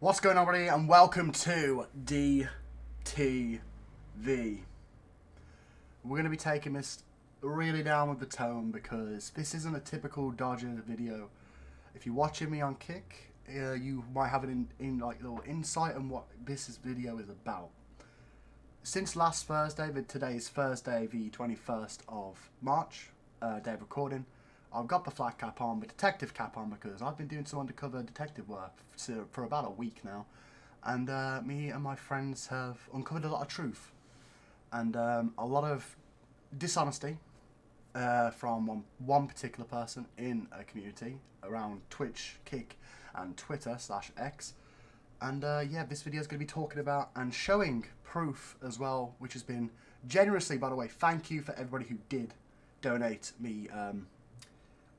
What's going on, everybody, and welcome to DTV. We're going to be taking this really down with the tone because this isn't a typical Dodger video. If you're watching me on Kick, you might have an little insight on what this video is about. Since last Thursday, today is Thursday, the 21st of March, day of recording. I've got the flat cap on, the detective cap on, because I've been doing some undercover detective work for about a week now. And me and my friends have uncovered a lot of truth. And a lot of dishonesty from one particular person in a community around Twitch, Kick, and Twitter/X. And yeah, this video is going to be talking about and showing proof as well, which has been generously, by the way, thank you for everybody who did donate me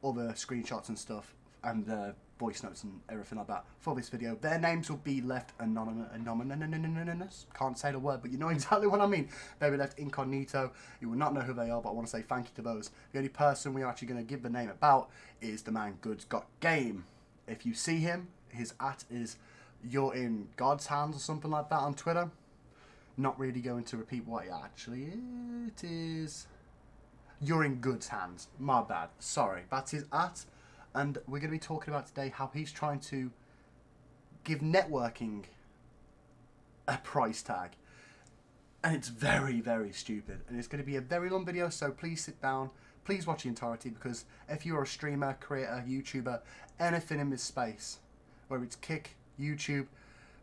all the screenshots and stuff and voice notes and everything like that for this video. Their names will be left anonymous. Can't say the word, but you know exactly what I mean. They'll be left incognito. You will not know who they are, but I want to say thank you to those. The only person we're actually going to give the name about is the man Goods Got Game. If you see him, his @ is "You're in God's hands" or something like that on Twitter. Not really going to repeat what it actually is. It is "You're in Good's hands." My bad. Sorry. That's his @ and we're going to be talking about today how he's trying to give networking a price tag. And it's very, very stupid. And it's going to be a very long video, so please sit down. Please watch the entirety, because if you're a streamer, creator, YouTuber, anything in this space, whether it's Kick, YouTube,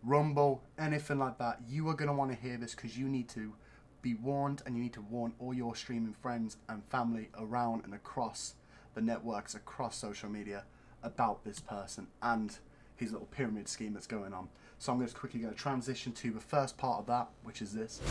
Rumble, anything like that, you are going to want to hear this, because you need to be warned, and you need to warn all your streaming friends and family around and across the networks, across social media, about this person and his little pyramid scheme that's going on. So I'm just quickly going to transition to the first part of that, which is this.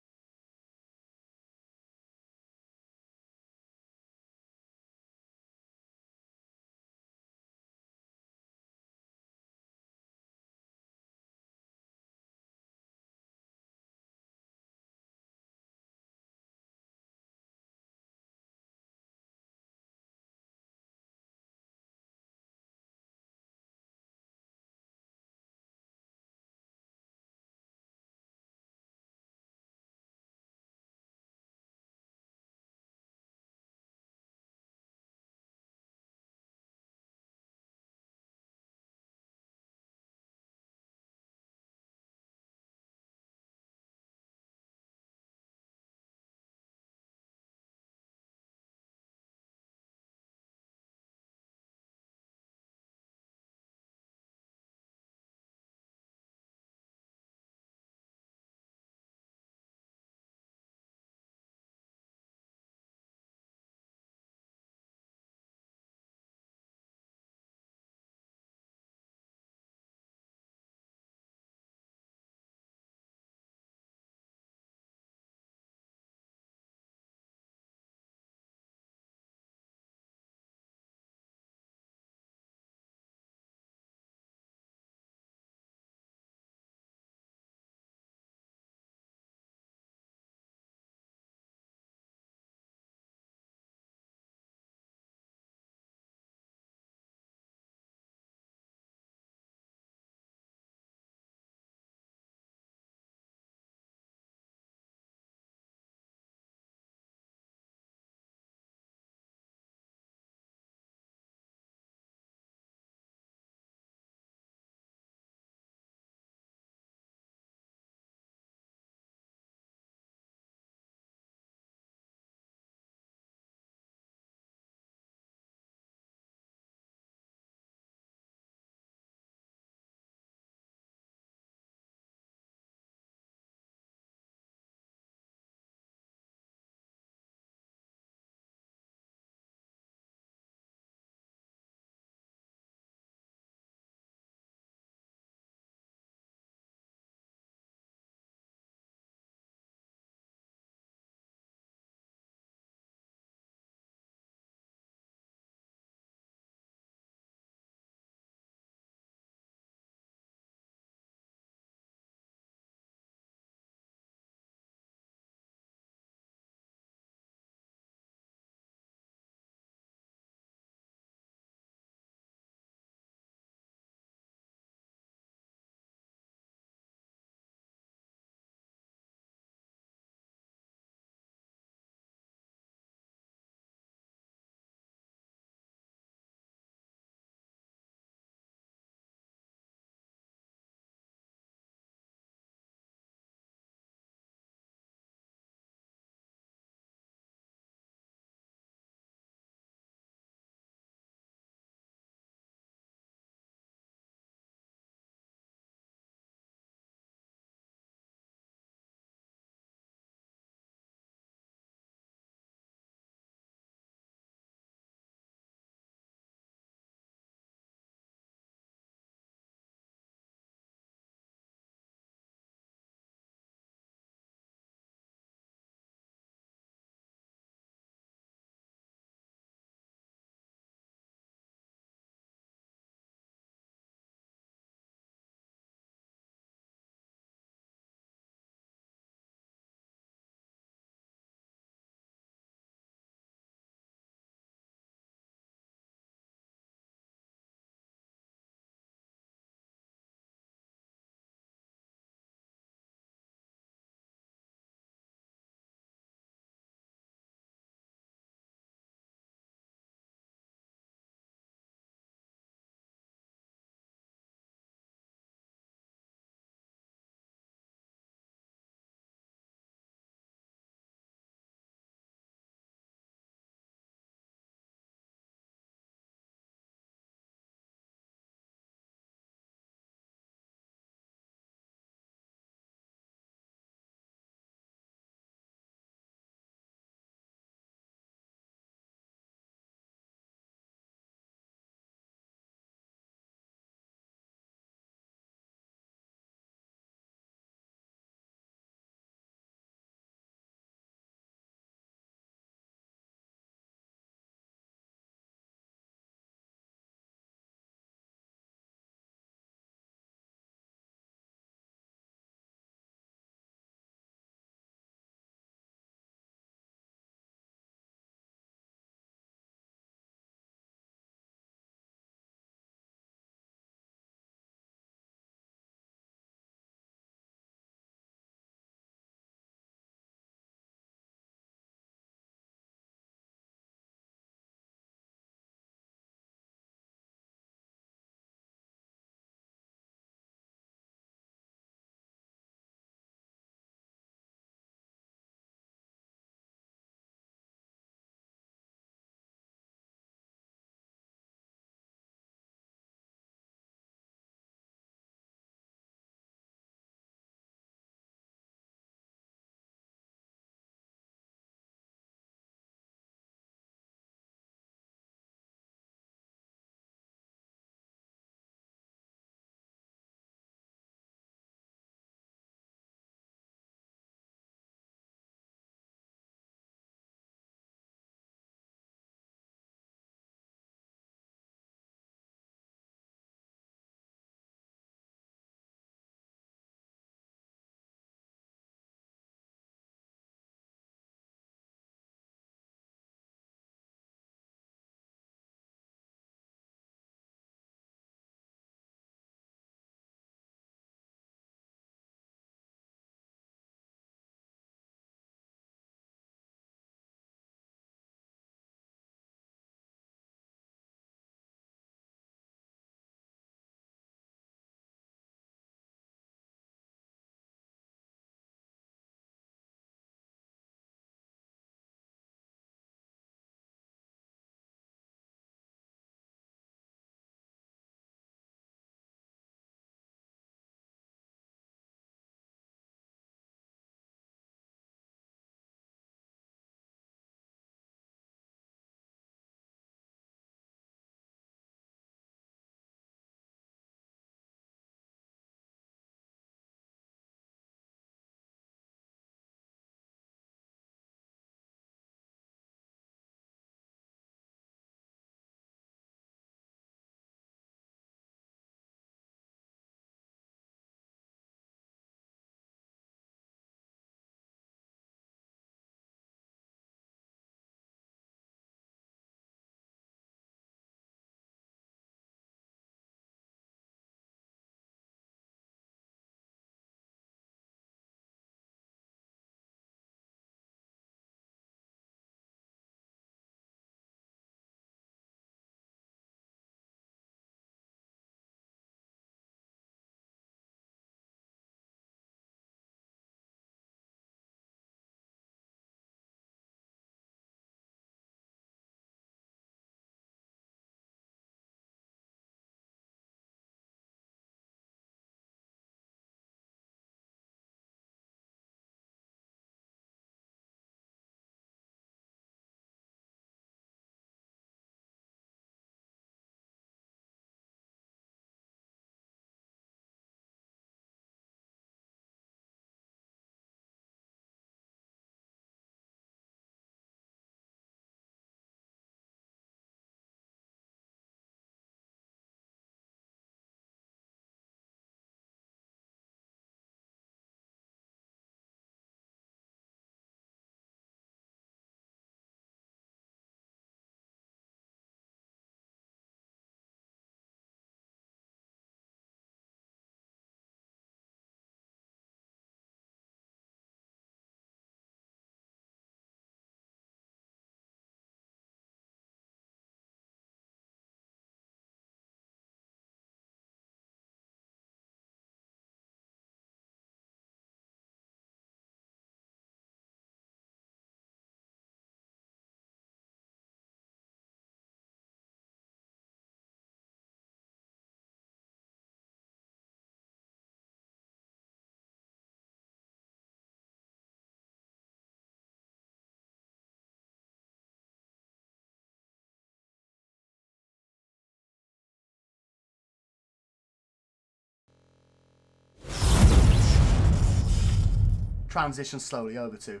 transition slowly over to.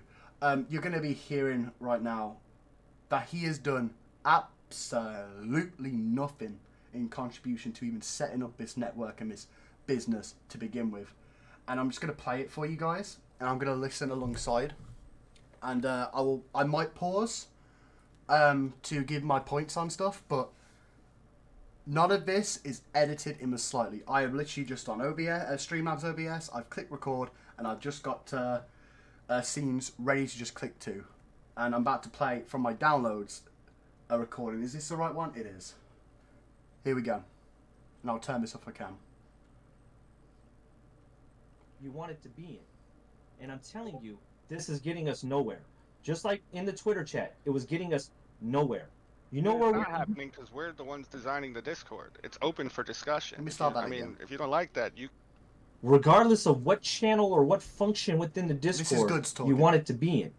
You're going to be hearing right now that he has done absolutely nothing in contribution to even setting up this network and this business to begin with. And I'm just going to play it for you guys, and I'm going to listen alongside. And I might pause to give my points on stuff, but none of this is edited in the slightly. I am literally just on OBS, Streamlabs OBS. I've clicked record, and I've just got scenes ready to just click to. And I'm about to play from my downloads a recording. Is this the right one? It is. Here we go. And I'll turn this off if I can. You want it to be in. And I'm telling you, this is getting us nowhere. Just like in the Twitter chat, it was getting us nowhere. You know where it's not happening because we're the ones designing the Discord. It's open for discussion. Let me start that again. If you don't like that, you... Regardless of what channel or what function within the Discord you want it to be in.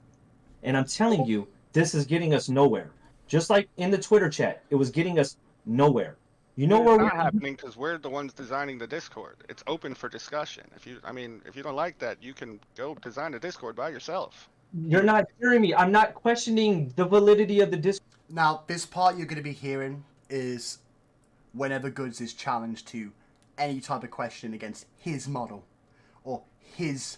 And I'm telling you, this is getting us nowhere. Just like in the Twitter chat, it was getting us nowhere. You know where it's not happening because we're the ones designing the Discord. It's open for discussion. If you don't like that, you can go design a Discord by yourself. You're not hearing me. I'm not questioning the validity of the Discord. Now, this part you're going to be hearing is whenever Goods is challenged to any type of question against his model or his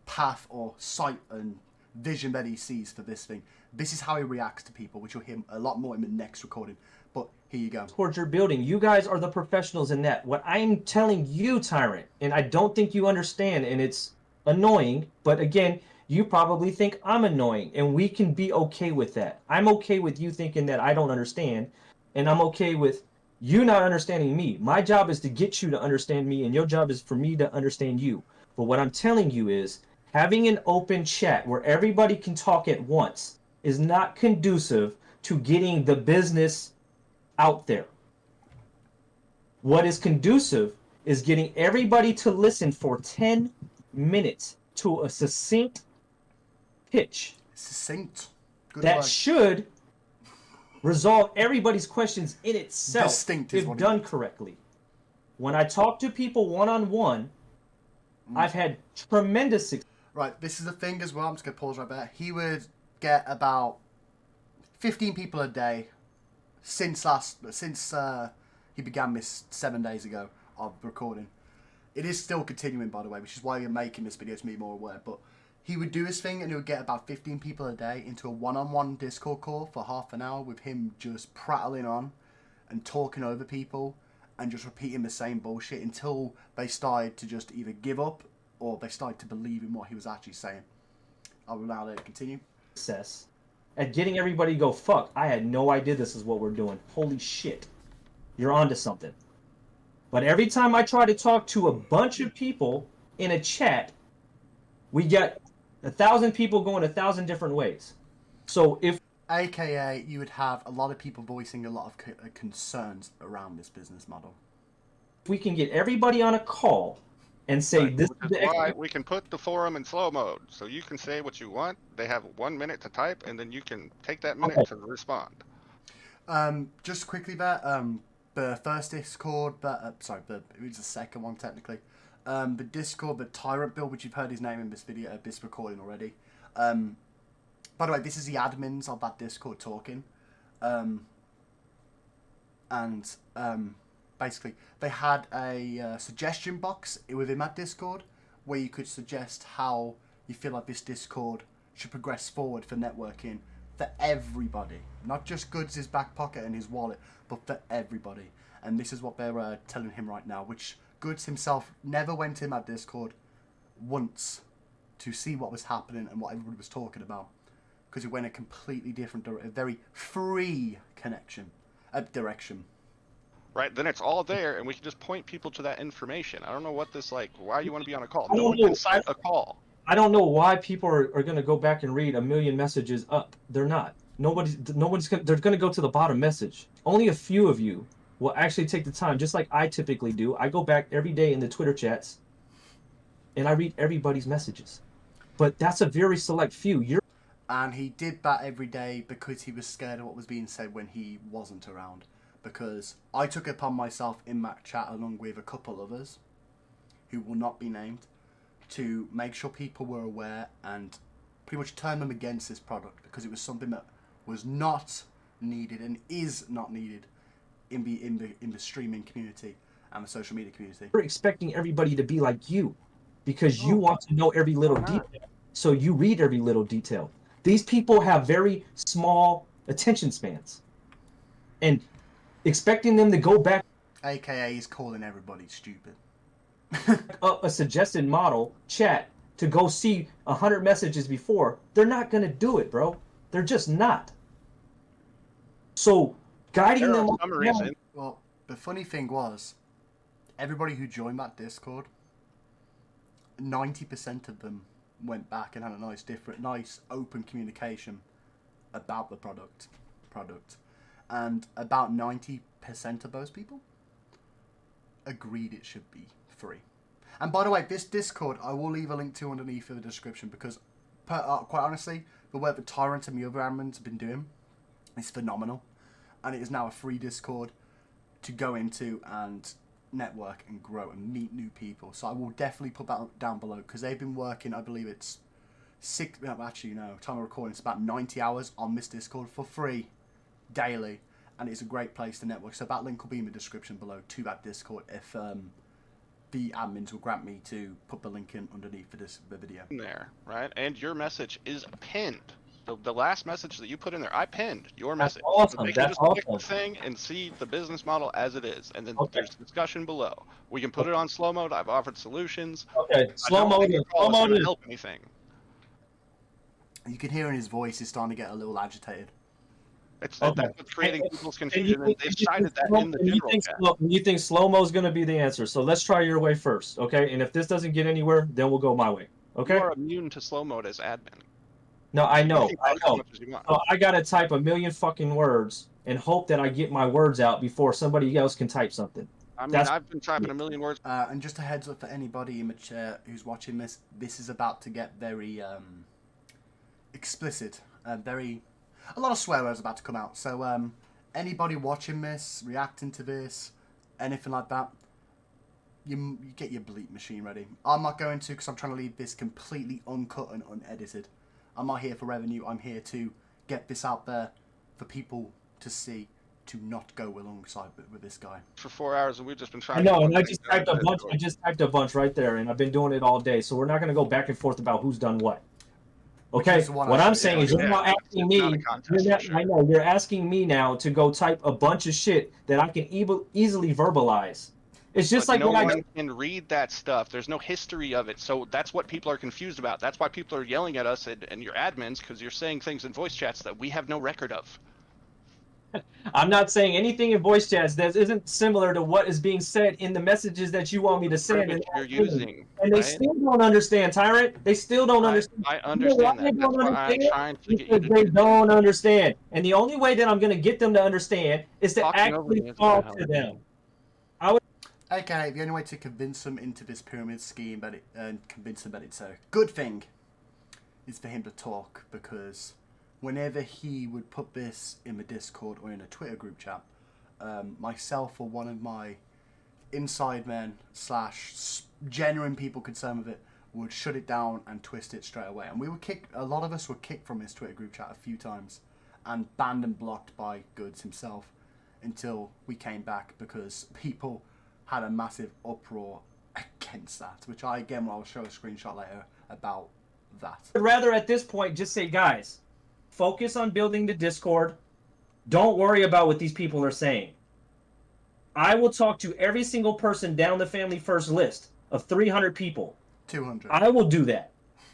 path or sight and vision that he sees for this thing. This is how he reacts to people, which you'll hear a lot more in the next recording. But here you go. Towards your building. You guys are the professionals in that. What I'm telling you, Tyrant, and I don't think you understand, and it's annoying, but again, you probably think I'm annoying, and we can be okay with that. I'm okay with you thinking that I don't understand, and I'm okay with you not understanding me. My job is to get you to understand me, and your job is for me to understand you. But what I'm telling you is, having an open chat where everybody can talk at once is not conducive to getting the business out there. What is conducive is getting everybody to listen for 10 minutes to a succinct pitch. Succinct. Good that word. Should resolve everybody's questions in itself. Distinct if done correctly. When I talk to people one-on-one, I've had tremendous success. Right, this is the thing as well. I'm just going to pause right there. He would get about 15 people a day since he began this 7 days ago of recording. It is still continuing, by the way, which is why we're making this video to be more aware. But he would do his thing and he would get about 15 people a day into a one-on-one Discord call for half an hour with him just prattling on and talking over people and just repeating the same bullshit until they started to just either give up or they started to believe in what he was actually saying. I will now let it continue. Success at getting everybody to go, fuck, I had no idea this is what we're doing. Holy shit. You're onto something. But every time I try to talk to a bunch of people in a chat, we get 1,000 people going 1,000 different ways. So if... AKA, you would have a lot of people voicing a lot of concerns around this business model. If we can get everybody on a call and say right, this is why we can put the forum in slow mode, so you can say what you want. They have 1 minute to type, and then you can take that minute to respond. Just quickly, the first Discord, it was the second one technically. The Discord, the Tyrant build, which you've heard his name in this video, this recording already. By the way, this is the admins of that Discord talking, basically, they had a suggestion box within that Discord where you could suggest how you feel like this Discord should progress forward for networking for everybody. Not just Goods' back pocket and his wallet, but for everybody. And this is what they're telling him right now, which Goods himself never went in that Discord once to see what was happening and what everybody was talking about. Because it went a completely different, a very free direction. Right, then it's all there, and we can just point people to that information. I don't know what this, why you want to be on a call. No one can cite a call. I don't know why people are going to go back and read 1 million messages up. They're not. They're going to go to the bottom message. Only a few of you will actually take the time, just like I typically do. I go back every day in the Twitter chats, and I read everybody's messages. But that's a very select few. And he did that every day because he was scared of what was being said when he wasn't around. Because I took it upon myself in that chat along with a couple others who will not be named to make sure people were aware and pretty much turn them against this product because it was something that was not needed and is not needed in the streaming community and the social media community. You're expecting everybody to be like you because you want to know every little detail. So you read every little detail. These people have very small attention spans. And expecting them to go back, AKA he's calling everybody stupid. up a suggested model chat to go see 100 messages before, they're not going to do it, bro. They're just not. So guiding them. Well, the funny thing was, everybody who joined that Discord, 90% of them went back and had a nice open communication about the product, and about 90% of those people agreed it should be free. And by the way, this Discord I will leave a link to underneath in the description because, quite honestly, the work that Tyrant and the other admins have been doing is phenomenal, and it is now a free Discord to go into and network and grow and meet new people. So I will definitely put that down below because they've been working, I believe it's time of recording, it's about 90 hours on this Discord for free daily, and it's a great place to network. So that link will be in the description below to that Discord if the admins will grant me to put the link in underneath for the video. There, right? And your message is pinned. The last message that you put in there, I pinned your message. Awesome. So they can just click the thing and see the business model as it is. And then there's discussion below. We can put it on slow mode. I've offered solutions. Okay, slow mode is going to help anything. You can hear in his voice he's starting to get a little agitated. That's what's creating people's confusion, and they've cited that in the general chat. You think slow-mo is going to be the answer, so let's try your way first, okay? And if this doesn't get anywhere, then we'll go my way, okay? You are immune to slow mode as admin. No, I know. So I got to type a million fucking words and hope that I get my words out before somebody else can type something. I mean, I've been typing a million words. And just a heads up for anybody in the chat who's watching this, this is about to get very explicit, a lot of swear words about to come out. So anybody watching this, reacting to this, anything like that, you get your bleep machine ready. I'm not going to because I'm trying to leave this completely uncut and unedited. I'm not here for revenue. I'm here to get this out there for people to see, to not go alongside with this guy. For 4 hours, and we've just been trying. I know, and I just typed a bunch. I just typed a bunch right there, and I've been doing it all day. So we're not going to go back and forth about who's done what. Okay, what I'm saying is you're not asking me. I know you're asking me now to go type a bunch of shit that I can easily verbalize. It's just like no one can read that stuff. There's no history of it, so that's what people are confused about. That's why people are yelling at us and your admins because you're saying things in voice chats that we have no record of. I'm not saying anything in voice chats that isn't similar to what is being said in the messages that you want me to send. And you're using, and they still don't understand, Tyrant. They still don't understand. I understand that. That's why I'm trying to get you to They don't understand. And the only way that I'm going to get them to understand is to actually talk to them. Okay, the only way to convince them into this pyramid scheme and convince them that it's a good thing is for him to talk, because whenever he would put this in the Discord or in a Twitter group chat, myself or one of my inside men / genuine people concerned with it would shut it down and twist it straight away. And we were kicked, a lot of us were kicked from his Twitter group chat a few times and banned and blocked by Goods himself until we came back because people had a massive uproar against that, which I'll show a screenshot later about that. I'd rather at this point just say, guys, focus on building the Discord. Don't worry about what these people are saying. I will talk to every single person down the Family First list of 300 people. 200. I will do that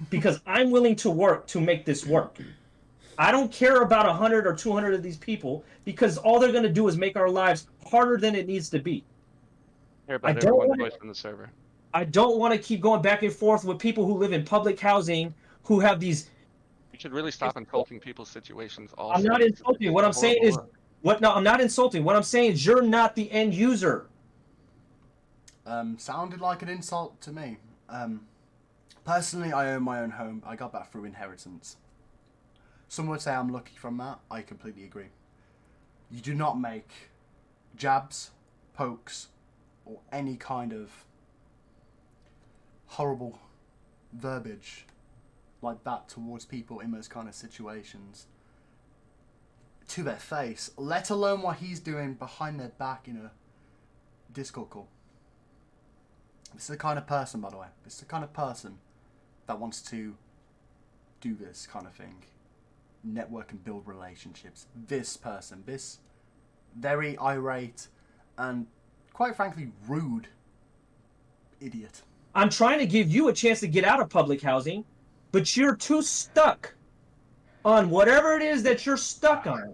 because I'm willing to work to make this work. I don't care about 100 or 200 of these people because all they're going to do is make our lives harder than it needs to be. I don't want to keep going back and forth with people who live in public housing who have these. You should really stop insulting people's situations. I'm not insulting. What I'm saying is, No, I'm not insulting. What I'm saying is, you're not the end user. Sounded like an insult to me. Personally, I own my own home. I got that through inheritance. Some would say I'm lucky from that. I completely agree. You do not make jabs, pokes, or any kind of horrible verbiage like that towards people in those kind of situations to their face, let alone what he's doing behind their back in a Discord call. This is the kind of person, by the way, this is the kind of person that wants to do this kind of thing. Network and build relationships. This person, this very irate and quite frankly rude idiot. I'm trying to give you a chance to get out of public housing, but you're too stuck on whatever it is that you're stuck on.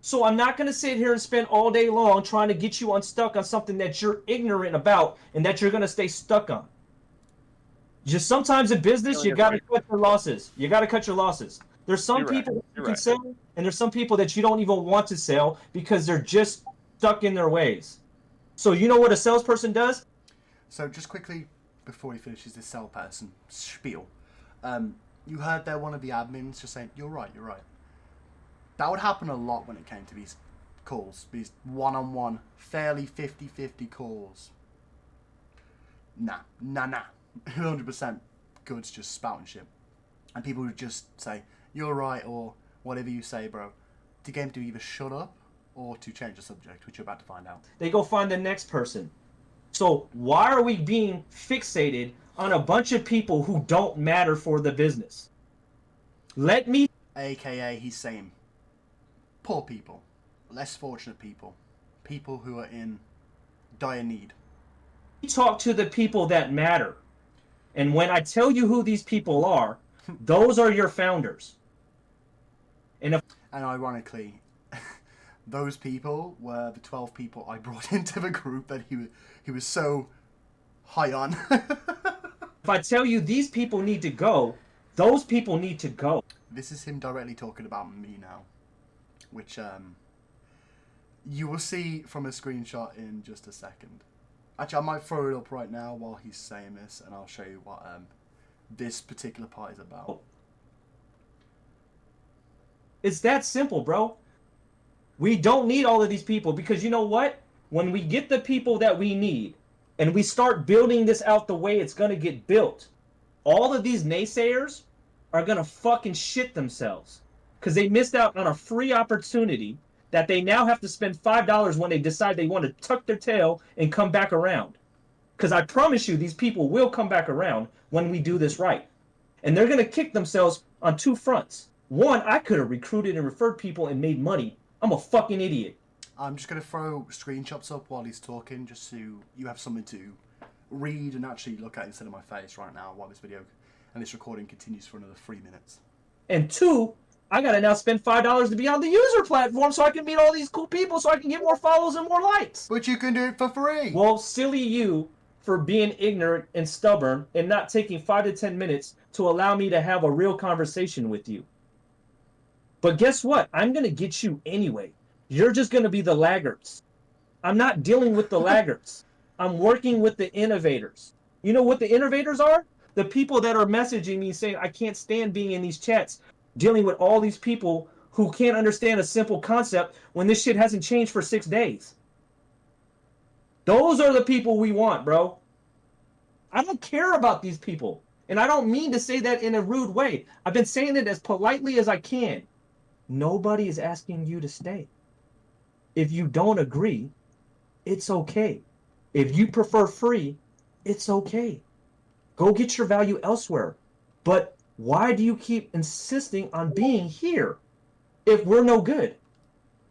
So I'm not going to sit here and spend all day long trying to get you unstuck on something that you're ignorant about and that you're going to stay stuck on. Just sometimes in business, you got to cut your losses. You got to cut your losses. There's some people that you can sell, and there's some people that you don't even want to sell because they're just stuck in their ways. So you know what a salesperson does? So just quickly, before he finishes this salesperson spiel, you heard there one of the admins just saying, you're right. That would happen a lot when it came to these calls, these one-on-one, fairly 50-50 calls. Nah. 100% goods just spouting shit. And people would just say, you're right, or whatever you say, bro. To get him to either shut up or to change the subject, which you're about to find out. They go find the next person. So why are we being fixated on a bunch of people who don't matter for the business? Let me... AKA, he's saying poor people, less fortunate people, people who are in dire need. talk to the people that matter. And when I tell you who these people are, those are your founders. And ironically, those people were the 12 people I brought into the group that he was so high on. if I tell you these people need to go, those people need to go. This is him directly talking about me now, which you will see from a screenshot in just a second. Actually, I might throw it up right now while he's saying this, and I'll show you what this particular part is about. It's that simple, bro. We don't need all of these people because you know what? When we get the people that we need and we start building this out the way it's going to get built, all of these naysayers are going to fucking shit themselves because they missed out on a free opportunity that they now have to spend $5 when they decide they want to tuck their tail and come back around. Because I promise you, these people will come back around when we do this right. And they're going to kick themselves on two fronts. One, I could have recruited and referred people and made money. I'm a fucking idiot. I'm just going to throw screenshots up while he's talking, just so you have something to read and actually look at instead of my face right now while this video and this recording continues for another 3 minutes. And two, I got to now spend $5 to be on the user platform so I can meet all these cool people so I can get more follows and more likes. But you can do it for free. Well, silly you for being ignorant and stubborn and not taking 5 to 10 minutes to allow me to have a real conversation with you. But guess what? I'm going to get you anyway. You're just going to be the laggards. I'm not dealing with the laggards. I'm working with the innovators. You know what the innovators are? The people that are messaging me saying, I can't stand being in these chats, dealing with all these people who can't understand a simple concept when this shit hasn't changed for 6 days. Those are the people we want, bro. I don't care about these people. And I don't mean to say that in a rude way. I've been saying it as politely as I can. Nobody is asking you to stay. If you don't agree, it's okay. If you prefer free, it's okay. Go get your value elsewhere. But why do you keep insisting on being here if we're no good?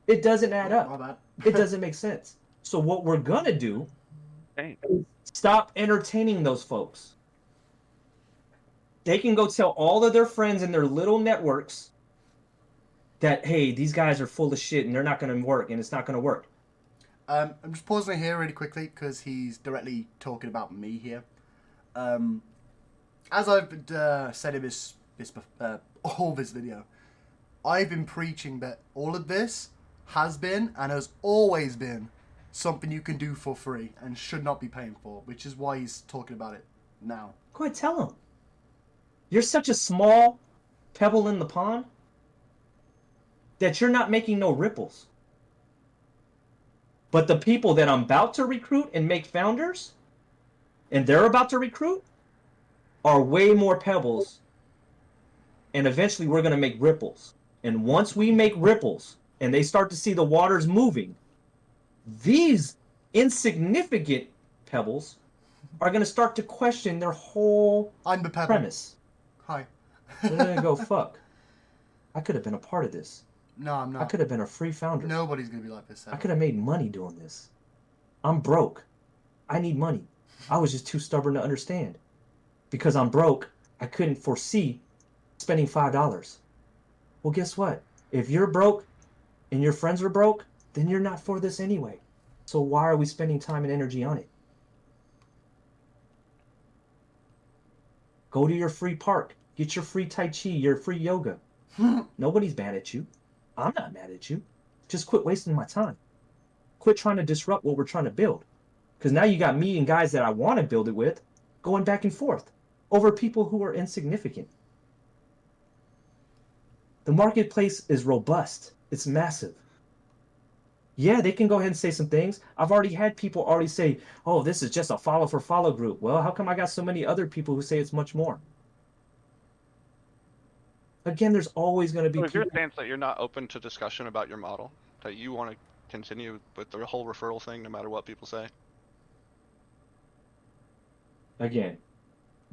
It doesn't add up. It doesn't make sense. So what we're going to do is stop entertaining those folks. They can go tell all of their friends in their little networks that, hey, these guys are full of shit and they're not going to work and it's not going to work. I'm just pausing here really quickly because he's directly talking about me here. As I've said in this whole this video, I've been preaching that all of this has been and has always been something you can do for free and should not be paying for, which is why he's talking about it now. Go ahead, tell him. You're such a small pebble in the pond that you're not making no ripples. But the people that I'm about to recruit and make founders, and they're about to recruit, are way more pebbles, and eventually we're going to make ripples. And once we make ripples and they start to see the waters moving, these insignificant pebbles are going to start to question their whole I'm the pebble. premise. Hi. They're going to go, fuck, I could have been a part of this. No, I'm I not. could have been a free founder. Nobody's gonna be like this. I could have made money doing this. I'm broke. I need money. I was just too stubborn to understand. Because I'm broke, I couldn't foresee spending $5. Well, guess what? If you're broke and your friends are broke, then you're not for this anyway. So why are we spending time and energy on it? Go to your free park. Get your free Tai Chi, your free yoga. Nobody's mad at you. I'm not mad at you. Just quit wasting my time. Quit trying to disrupt what we're trying to build. Because now you got me and guys that I want to build it with going back and forth over people who are insignificant. The marketplace is robust. It's massive. Yeah, they can go ahead and say some things. I've already had people already say, oh, this is just a follow for follow group. Well, how come I got so many other people who say it's much more? Again, there's always going to be So is your people. stance that you're not open to discussion about your model? That you want to continue with the whole referral thing no matter what people say? Again,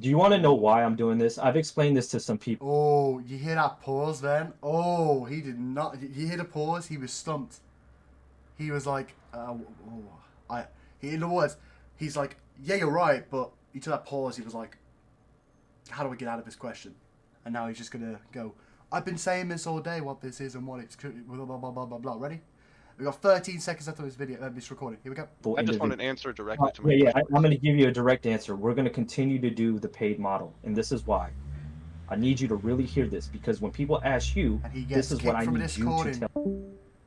do you want to know why I'm doing this? I've explained this to some people. Oh, you hear that pause then? Oh, he did not. You hear the pause? He was stumped. He was like, in other words, he's like, yeah, you're right, but he took that pause. He was like, how do we get out of this question? And now he's just gonna go, I've been saying this all day, what this is and what it's, blah, blah, blah, blah, blah, blah. Ready? We got 13 seconds left of this video, this recording. Here we go. I just want an answer directly to my Yeah, question. I'm going to give you a direct answer. We're going to continue to do the paid model, and this is why. I need you to really hear this, because when people ask you, And he gets this is what kicked I from need you to Discord. tell.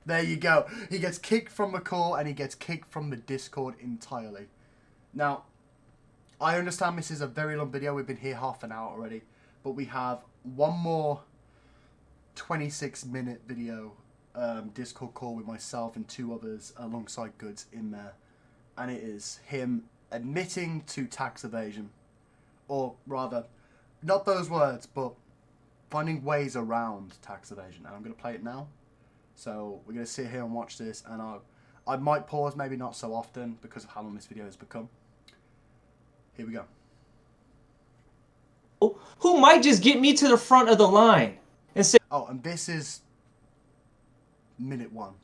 There you go. He gets kicked from the call and he gets kicked from the Discord entirely. Now, I understand this is a very long video. We've been here half an hour already. But we have one more 26-minute video Discord call with myself and two others alongside Goods in there. And it is him admitting to tax evasion. Or rather, not those words, but finding ways around tax evasion. And I'm going to play it now. So we're going to sit here and watch this. And I might pause, maybe not so often, because of how long this video has become. Here we go. Who might just get me to the front of the line and say, oh, and this is minute 1.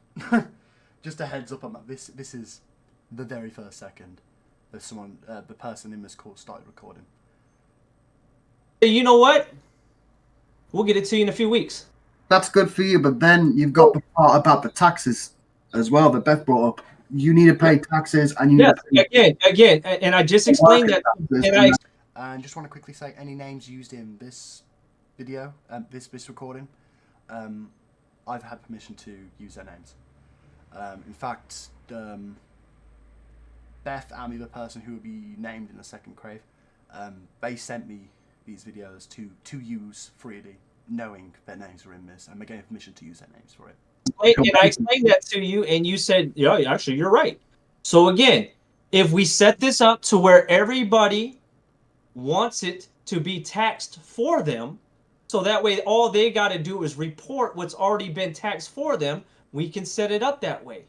Just a heads up on that. This is the very first second that someone, the person in this call started recording. you know what? We'll get it to you in a few weeks. That's good for you, but then you've got the part about the taxes as well that Beth brought up. You need to pay taxes, and you need to pay again, and I just explained that. And just want to quickly say, any names used in this video, this recording, I've had permission to use their names. In fact, Beth and the other person who will be named in the second crave, they sent me these videos to use freely, knowing their names were in this, and they gave permission to use their names for it. And I explained that to you, and you said, yeah, actually, you're right. So again, if we set this up to where everybody wants it to be taxed for them, so that way all they got to do is report what's already been taxed for them, we can set it up that way.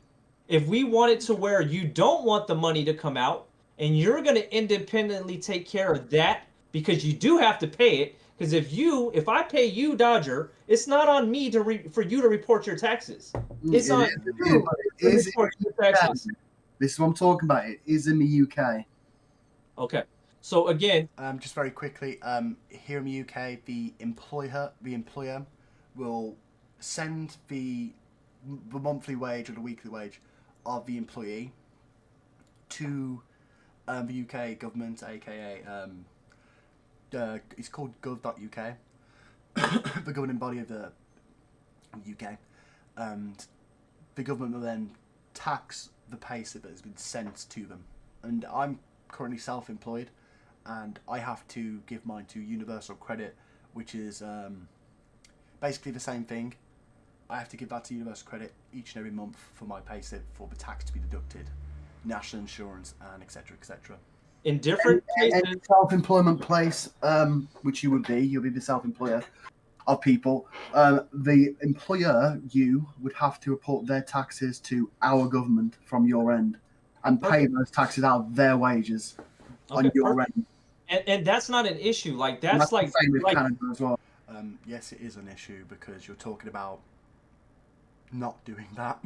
If we want it to where you don't want the money to come out, and you're going to independently take care of that, because you do have to pay it, because if I pay you, Dodger, it's not on me for you to report your taxes. It's on you to report your taxes. This is what I'm talking about. It is in the UK. Okay. So again, just very quickly, here in the UK, the employer will send the monthly wage or the weekly wage of the employee to the UK government, aka it's called gov.uk, the governing body of the UK, and the government will then tax the payslip that has been sent to them. And I'm currently self-employed, and I have to give mine to Universal Credit, which is basically the same thing. I have to give that to Universal Credit each and every month for my payslip for the tax to be deducted, national insurance, and etc. etc. In different Any cases, self-employment place, which you'll be the self-employer of people. The employer, you would have to report their taxes to our government from your end, and pay those taxes out of their wages on okay, your perfect. end. And that's not an issue. Like And that's that's the like same with like Canada as well. Yes, it is an issue because you're talking about not doing that.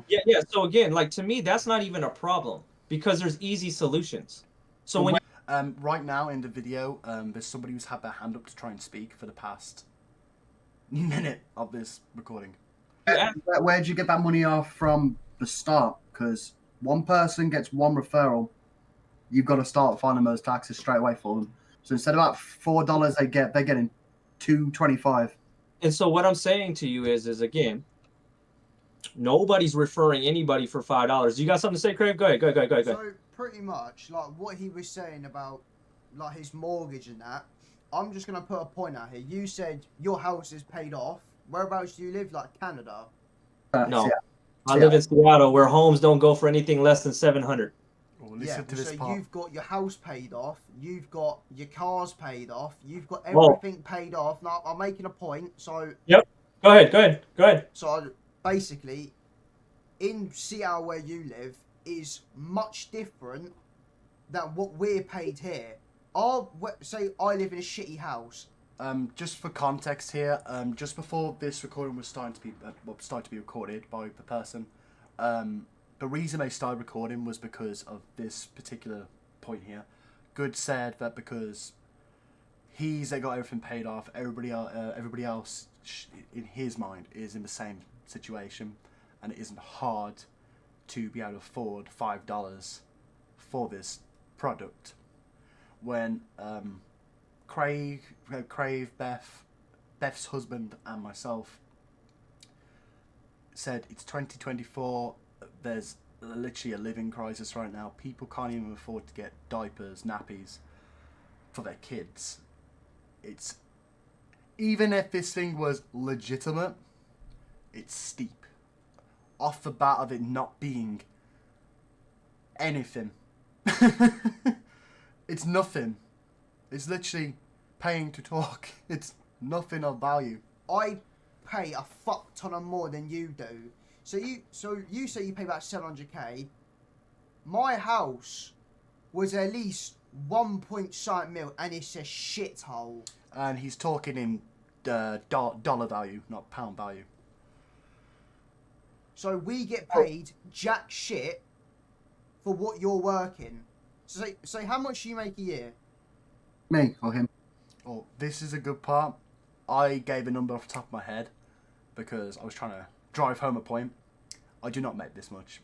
yeah. So again, like to me, that's not even a problem because there's easy solutions. So when Right now in the video, there's somebody who's had their hand up to try and speak for the past minute of this recording. you ask, Where'd you get that money off from the start? Because one person gets one referral, you've got to start finding those taxes straight away for them. So instead of about $4 they're getting $2.25. and so what I'm saying to you is again, nobody's referring anybody for $5. You got something to say, Craig? Go ahead. Go ahead. So pretty much, like what he was saying about like his mortgage and that, I'm just gonna put a point out here. You said your house is paid off. Whereabouts do you live? Like Canada? No, Yeah. I live in Seattle, where homes don't go for anything less than 700. Well, listen to this so part. you've got your house paid off. You've got your cars paid off. You've got Whoa. everything paid off. Now I'm making a point. So Yep. Go ahead. So basically, in Seattle where you live is much different than what we're paid here. Say I live in a shitty house. Just for context here, just before this recording was starting to be recorded by the person, the reason they started recording was because of this particular point here. Good said that because they got everything paid off, everybody else in his mind is in the same situation, and it isn't hard to be able to afford $5 for this product. When Crave, Beth's husband, and myself said it's 2024. There's literally a living crisis right now. People can't even afford to get diapers, nappies for their kids. It's even if this thing was legitimate, it's steep. Off the bat of it not being anything. It's nothing. It's literally paying to talk. It's nothing of value. I pay a fuck ton of more than you do. So you say you pay about 700k. My house was at least 1.7 mil, and it's a shithole. And he's talking in dollar value, not pound value. So we get paid jack shit for what you're working. So say how much do you make a year? Me or him? Oh, this is a good part. I gave a number off the top of my head because I was trying to drive home a point. I do not make this much.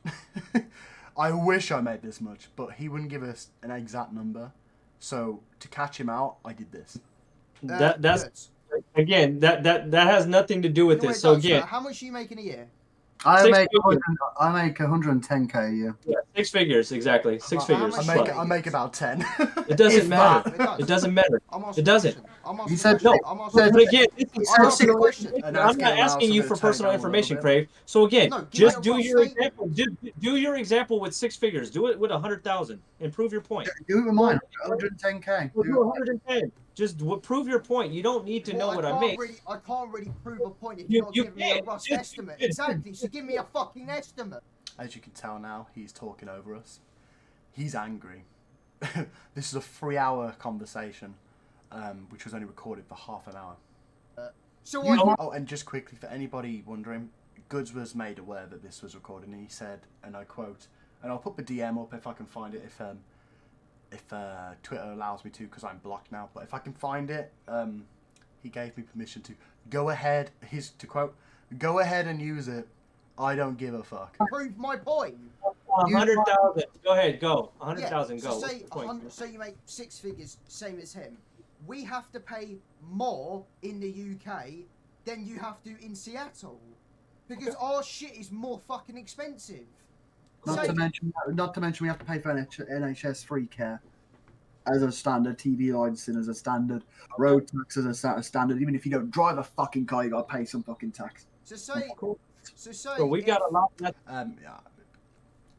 I wish I made this much, but he wouldn't give us an exact number. So to catch him out, I did this. That's again that has nothing to do with this. So again, how much do you make in a year? I Six make figures. 110k a year. Yeah, 6 figures exactly. Six How figures. much plus. I make about 10. It doesn't If matter. that. It doesn't matter. I'm asking It doesn't. He said No. I'm asking But again, this is I'm asking personal a question. information. And I'm that's not gonna allow asking you somebody for to turn it personal down a little information, bit. Crave. So again, No, give just me a do rough your statement. example. Do your example with 6 figures. Do it with 100,000 and prove your point. Do it with mine. 110k. Or do 110. Just prove your point. You don't need to know what I make. I can't really prove a point if You- you're not you giving me a can't. rough You- estimate. you- Exactly. So give me a fucking estimate. As you can tell now, he's talking over us. He's angry. This is a 3-hour conversation, which was only recorded for half an hour. So Oh, and just quickly, for anybody wondering, Goods was made aware that this was recorded, and he said, and I quote, and I'll put the DM up if I can find it, if Twitter allows me to, because I'm blocked now, but if I can find it, he gave me permission to go ahead, to quote, go ahead and use it. I don't give a fuck. prove my point. 100,000. Go ahead. Go. 100,000. So Go. say What's the point? say you make 6 figures, same as him. We have to pay more in the UK than you have to in Seattle, because our shit is more fucking expensive. Not to mention we have to pay for NHS free care as a standard, TV licensing as a standard, road tax as a standard. Even if you don't drive a fucking car, you gotta pay some fucking tax. So say Cool. so say So we got a lot. Yeah,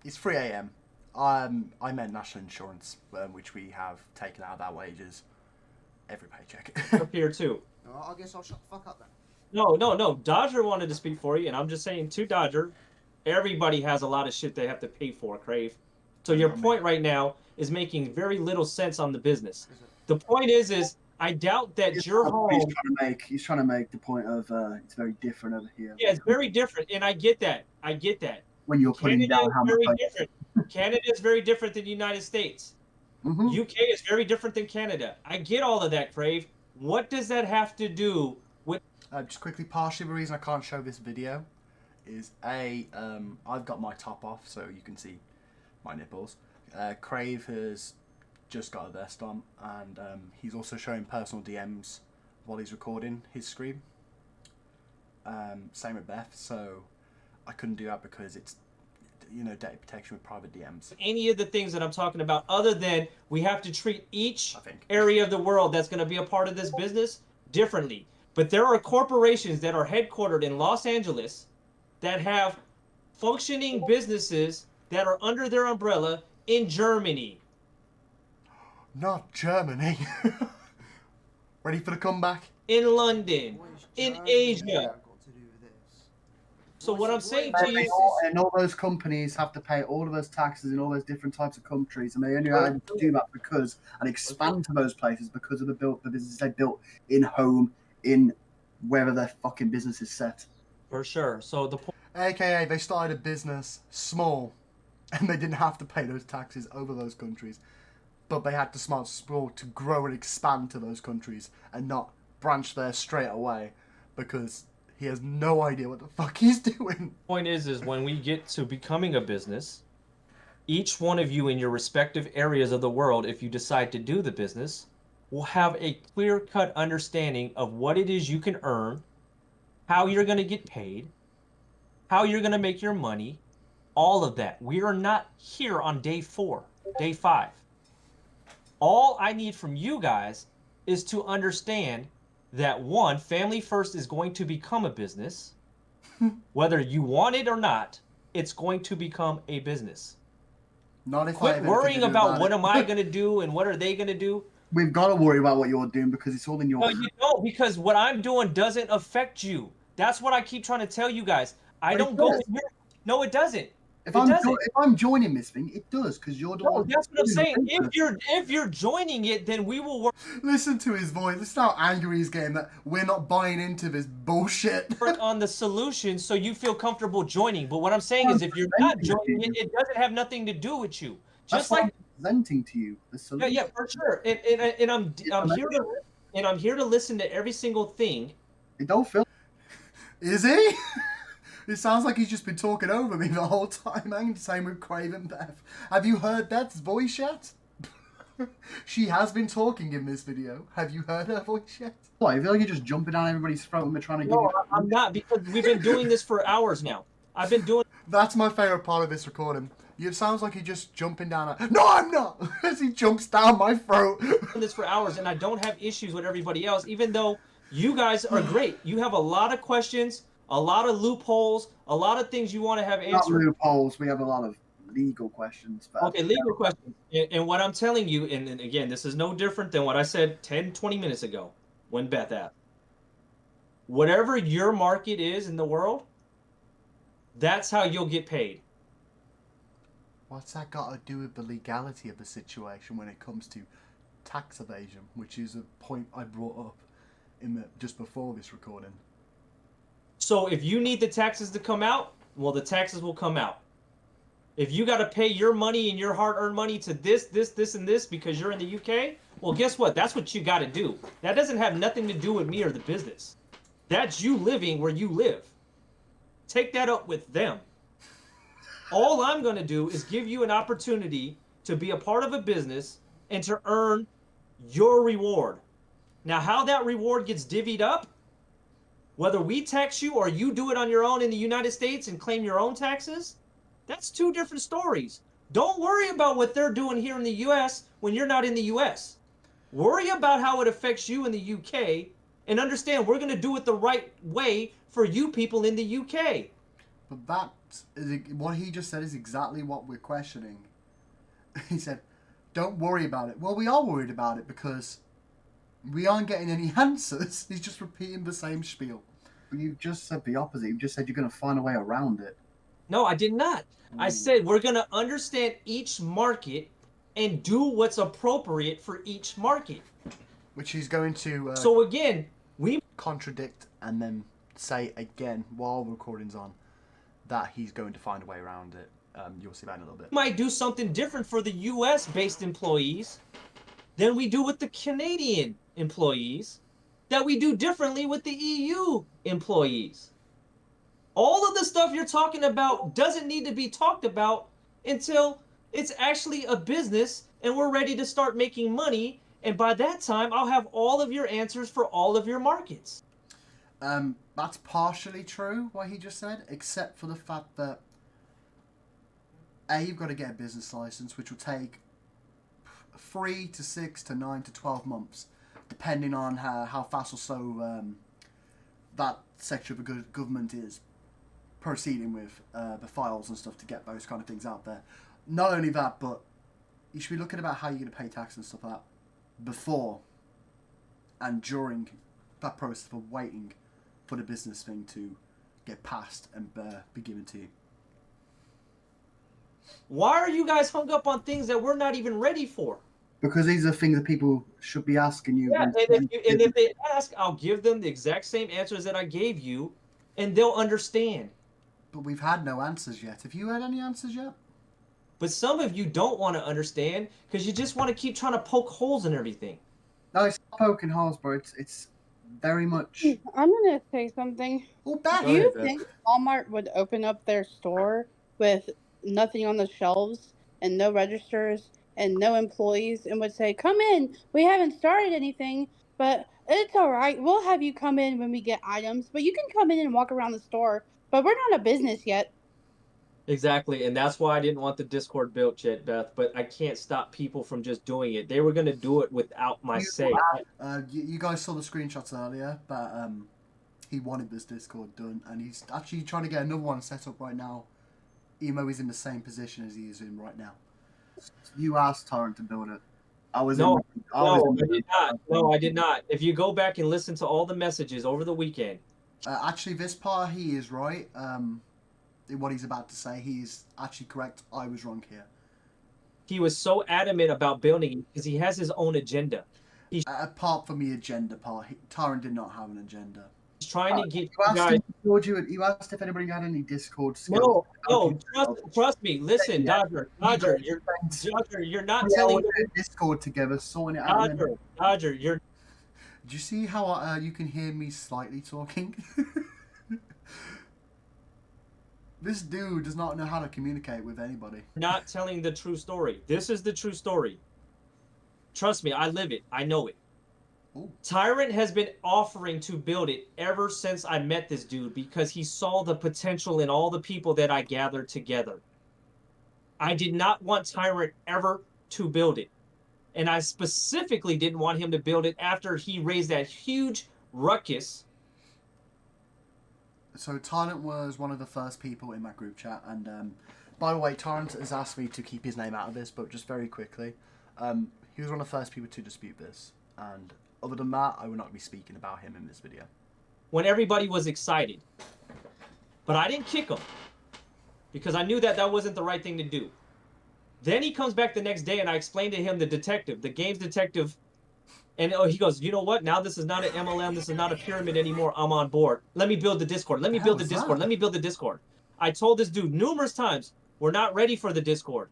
it's 3 a.m. I meant national insurance, which we have taken out of our wages every paycheck. Up here too. No, I guess I'll shut the fuck up then. No. Dodger wanted to speak for you, and I'm just saying to Dodger, everybody has a lot of shit they have to pay for, Crave. So your point right now is making very little sense on the business. The point is I doubt that your home. He's trying to make the point of it's very different over here. Yeah, it's very different, and I get that. When you're putting Canada down is how very much. different. Canada is very different than the United States. Mm-hmm. UK is very different than Canada. I get all of that, Crave. What does that have to do with? Just quickly, partially the reason I can't show this video is I've got my top off so you can see my nipples. Crave has just got a vest on, and he's also showing personal DMs while he's recording his screen. Same with Beth, so I couldn't do that because it's, you know, data protection with private DMs. Any of the things that I'm talking about, other than we have to treat each I think. area of the world that's going to be a part of this business differently. But there are corporations that are headquartered in Los Angeles that have functioning businesses that are under their umbrella in Germany. Not Germany. Ready for the comeback? In London, What is in Germany Asia. got to do with this? So what I'm saying to you, And all those companies have to pay all of those taxes in all those different types of countries, and they only had to do that because and expand to those places because of the businesses they built in home, in wherever their fucking business is set. for sure. So the point AKA, they started a business small, and they didn't have to pay those taxes over those countries, but they had to start small to grow and expand to those countries and not branch there straight away because he has no idea what the fuck he's doing. point is when we get to becoming a business, each one of you in your respective areas of the world, if you decide to do the business, will have a clear-cut understanding of what it is you can earn, how you're going to get paid, how you're going to make your money, all of that. We are not here on day 4, day 5. All I need from you guys is to understand that, one, Family First is going to become a business. Whether you want it or not, it's going to become a business. Not if I Quit have anything worrying to do about what it. am I going to do and what are they going to do. We've got to worry about what you're doing because it's all in your. No, you don't, because what I'm doing doesn't affect you. That's what I keep trying to tell you guys. I But it don't go does. in here. No, it doesn't. If It doesn't. if I'm joining this thing, it does because you're the No, one. that's what I'm doing the saying. business. If you're joining it, then we will Listen to his voice. Listen how angry he's getting that we're not buying into this bullshit. work on the solution so you feel comfortable joining. But what I'm saying is, if you're not joining it, it doesn't have nothing to do with you. That's Just what like I'm presenting to you. The solution. yeah, for sure. And I'm here to listen to every single thing. It don't feel. Is he? It sounds like he's just been talking over me the whole time. And same with Craven Beth. Have you heard Beth's voice yet? She has been talking in this video. Have you heard her voice yet? What? I feel like you're just jumping down everybody's throat and we're trying to give No, you. I'm not, because we've been doing this for hours now. I've been doing That's my favourite part of this recording. It sounds like he's just jumping down. No, I'm not! As he jumps down my throat. this for hours, and I don't have issues with everybody else, even though you guys are great. You have a lot of questions, a lot of loopholes, a lot of things you want to have Not answered. loopholes. We have a lot of legal questions. But Okay, legal questions. And what I'm telling you, and again, this is no different than what I said 10, 20 minutes ago when Beth asked. Whatever your market is in the world, that's how you'll get paid. What's that got to do with the legality of the situation when it comes to tax evasion, which is a point I brought up in just before this recording? So if you need the taxes to come out, well, the taxes will come out. If you got to pay your money and your hard-earned money to this, and this because you're in the UK, well, guess what? That's what you got to do. That doesn't have nothing to do with me or the business. That's you living where you live. Take that up with them. All I'm going to do is give you an opportunity to be a part of a business and to earn your reward. Now, how that reward gets divvied up, whether we tax you or you do it on your own in the United States and claim your own taxes, that's two different stories. Don't worry about what they're doing here in the US when you're not in the US. Worry about how it affects you in the UK and understand we're going to do it the right way for you people in the UK. But that is what he just said is exactly what we're questioning. he said, "Don't worry about it." Well, we are worried about it because we aren't getting any answers. He's just repeating the same spiel. You just said the opposite. You just said you're going to find a way around it. No, I did not. I said we're going to understand each market and do what's appropriate for each market. Which he's going to So again, we contradict and then say again while the recording's on that he's going to find a way around it. You'll see that in a little bit. might do something different for the US-based employees than we do with the Canadian employees, that we do differently with the EU employees. All of the stuff you're talking about doesn't need to be talked about until it's actually a business and we're ready to start making money. And by that time, I'll have all of your answers for all of your markets. That's partially true, what he just said, except for the fact that you've got to get a business license, which will take 3 to 6 to 9 to 12 months, depending on how fast or slow that section of the government is proceeding with the files and stuff to get those kind of things out there. Not only that, but you should be looking about how you're going to pay tax and stuff like that before and during that process of waiting for the business thing to get passed and be given to you. Why are you guys hung up on things that we're not even ready for? Because these are things that people should be asking you. Yeah, and if they ask, I'll give them the exact same answers that I gave you, and they'll understand. But we've had no answers yet. Have you had any answers yet? But some of you don't want to understand because you just want to keep trying to poke holes in everything. No, it's not poking holes, bro. It's very much. I'm gonna say something. Oh, Beth! Do you think Walmart would open up their store with nothing on the shelves and no registers and no employees and would say, "Come in. We haven't started anything, but it's all right. We'll have you come in when we get items, but you can come in and walk around the store. But we're not a business yet." Exactly, and that's why I didn't want the Discord built yet, Beth. But I can't stop people from just doing it. They were gonna do it without my say. You guys saw the screenshots earlier, but he wanted this Discord done, and he's actually trying to get another one set up right now. Emo is in the same position as he is in right now. You asked Torrent to build it. I was No, I did not. No, I did not. If you go back and listen to all the messages over the weekend, Actually, this part he is right. In what he's about to say, he's actually correct. I was wrong here. he was so adamant about building it because he has his own agenda. Apart from the agenda part, Tyron did not have an agenda. He's trying to get You asked, guys. you asked if anybody had any Discord skills. No, trust me. Listen, Dodger, you're not telling me. Discord together, sorting it out. Dodger, you're. Do you see how you can hear me slightly talking? This dude does not know how to communicate with anybody. Not telling the true story. This is the true story. Trust me, I live it. I know it. Ooh. Tyrant has been offering to build it ever since I met this dude because he saw the potential in all the people that I gathered together. I did not want Tyrant ever to build it. And I specifically didn't want him to build it after he raised that huge ruckus. So Tyrant was one of the first people in my group chat, and by the way, Tyrant has asked me to keep his name out of this, but just very quickly, he was one of the first people to dispute this, and other than that, I will not be speaking about him in this video. When everybody was excited. But I didn't kick him because I knew that that wasn't the right thing to do. Then he comes back the next day and I explained to him the detective, the games detective, and he goes, you know what? Now this is not an MLM. This is not a pyramid anymore. I'm on board. Let me build the Discord. Let me build the Discord. Let me build the Discord. I told this dude numerous times, we're not ready for the Discord.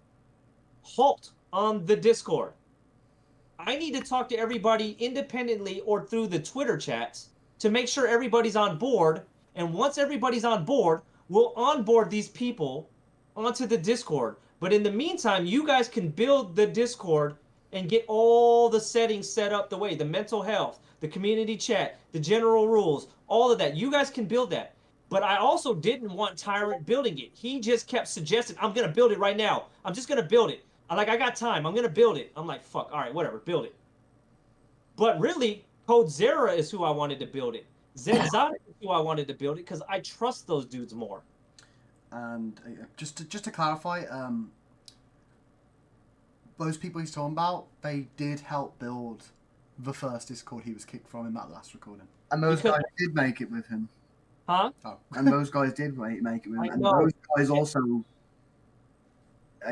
Halt on the Discord. I need to talk to everybody independently or through the Twitter chats to make sure everybody's on board. And once everybody's on board, we'll onboard these people onto the Discord. But in the meantime, you guys can build the Discord and get all the settings set up the way, the mental health, the community chat, the general rules, all of that. You guys can build that. But I also didn't want Tyrant building it. He just kept suggesting, I'm going to build it right now. I'm just going to build it. I got time. I'm going to build it. I'm like, fuck, all right, whatever, build it. But really, Code Zera is who I wanted to build it. Zenzada is who I wanted to build it because I trust those dudes more. And just to clarify, those people he's talking about, they did help build the first Discord he was kicked from in that last recording. And those Because- guys did make it with him. Huh? Oh. And those guys did make it with him. I And know. those guys also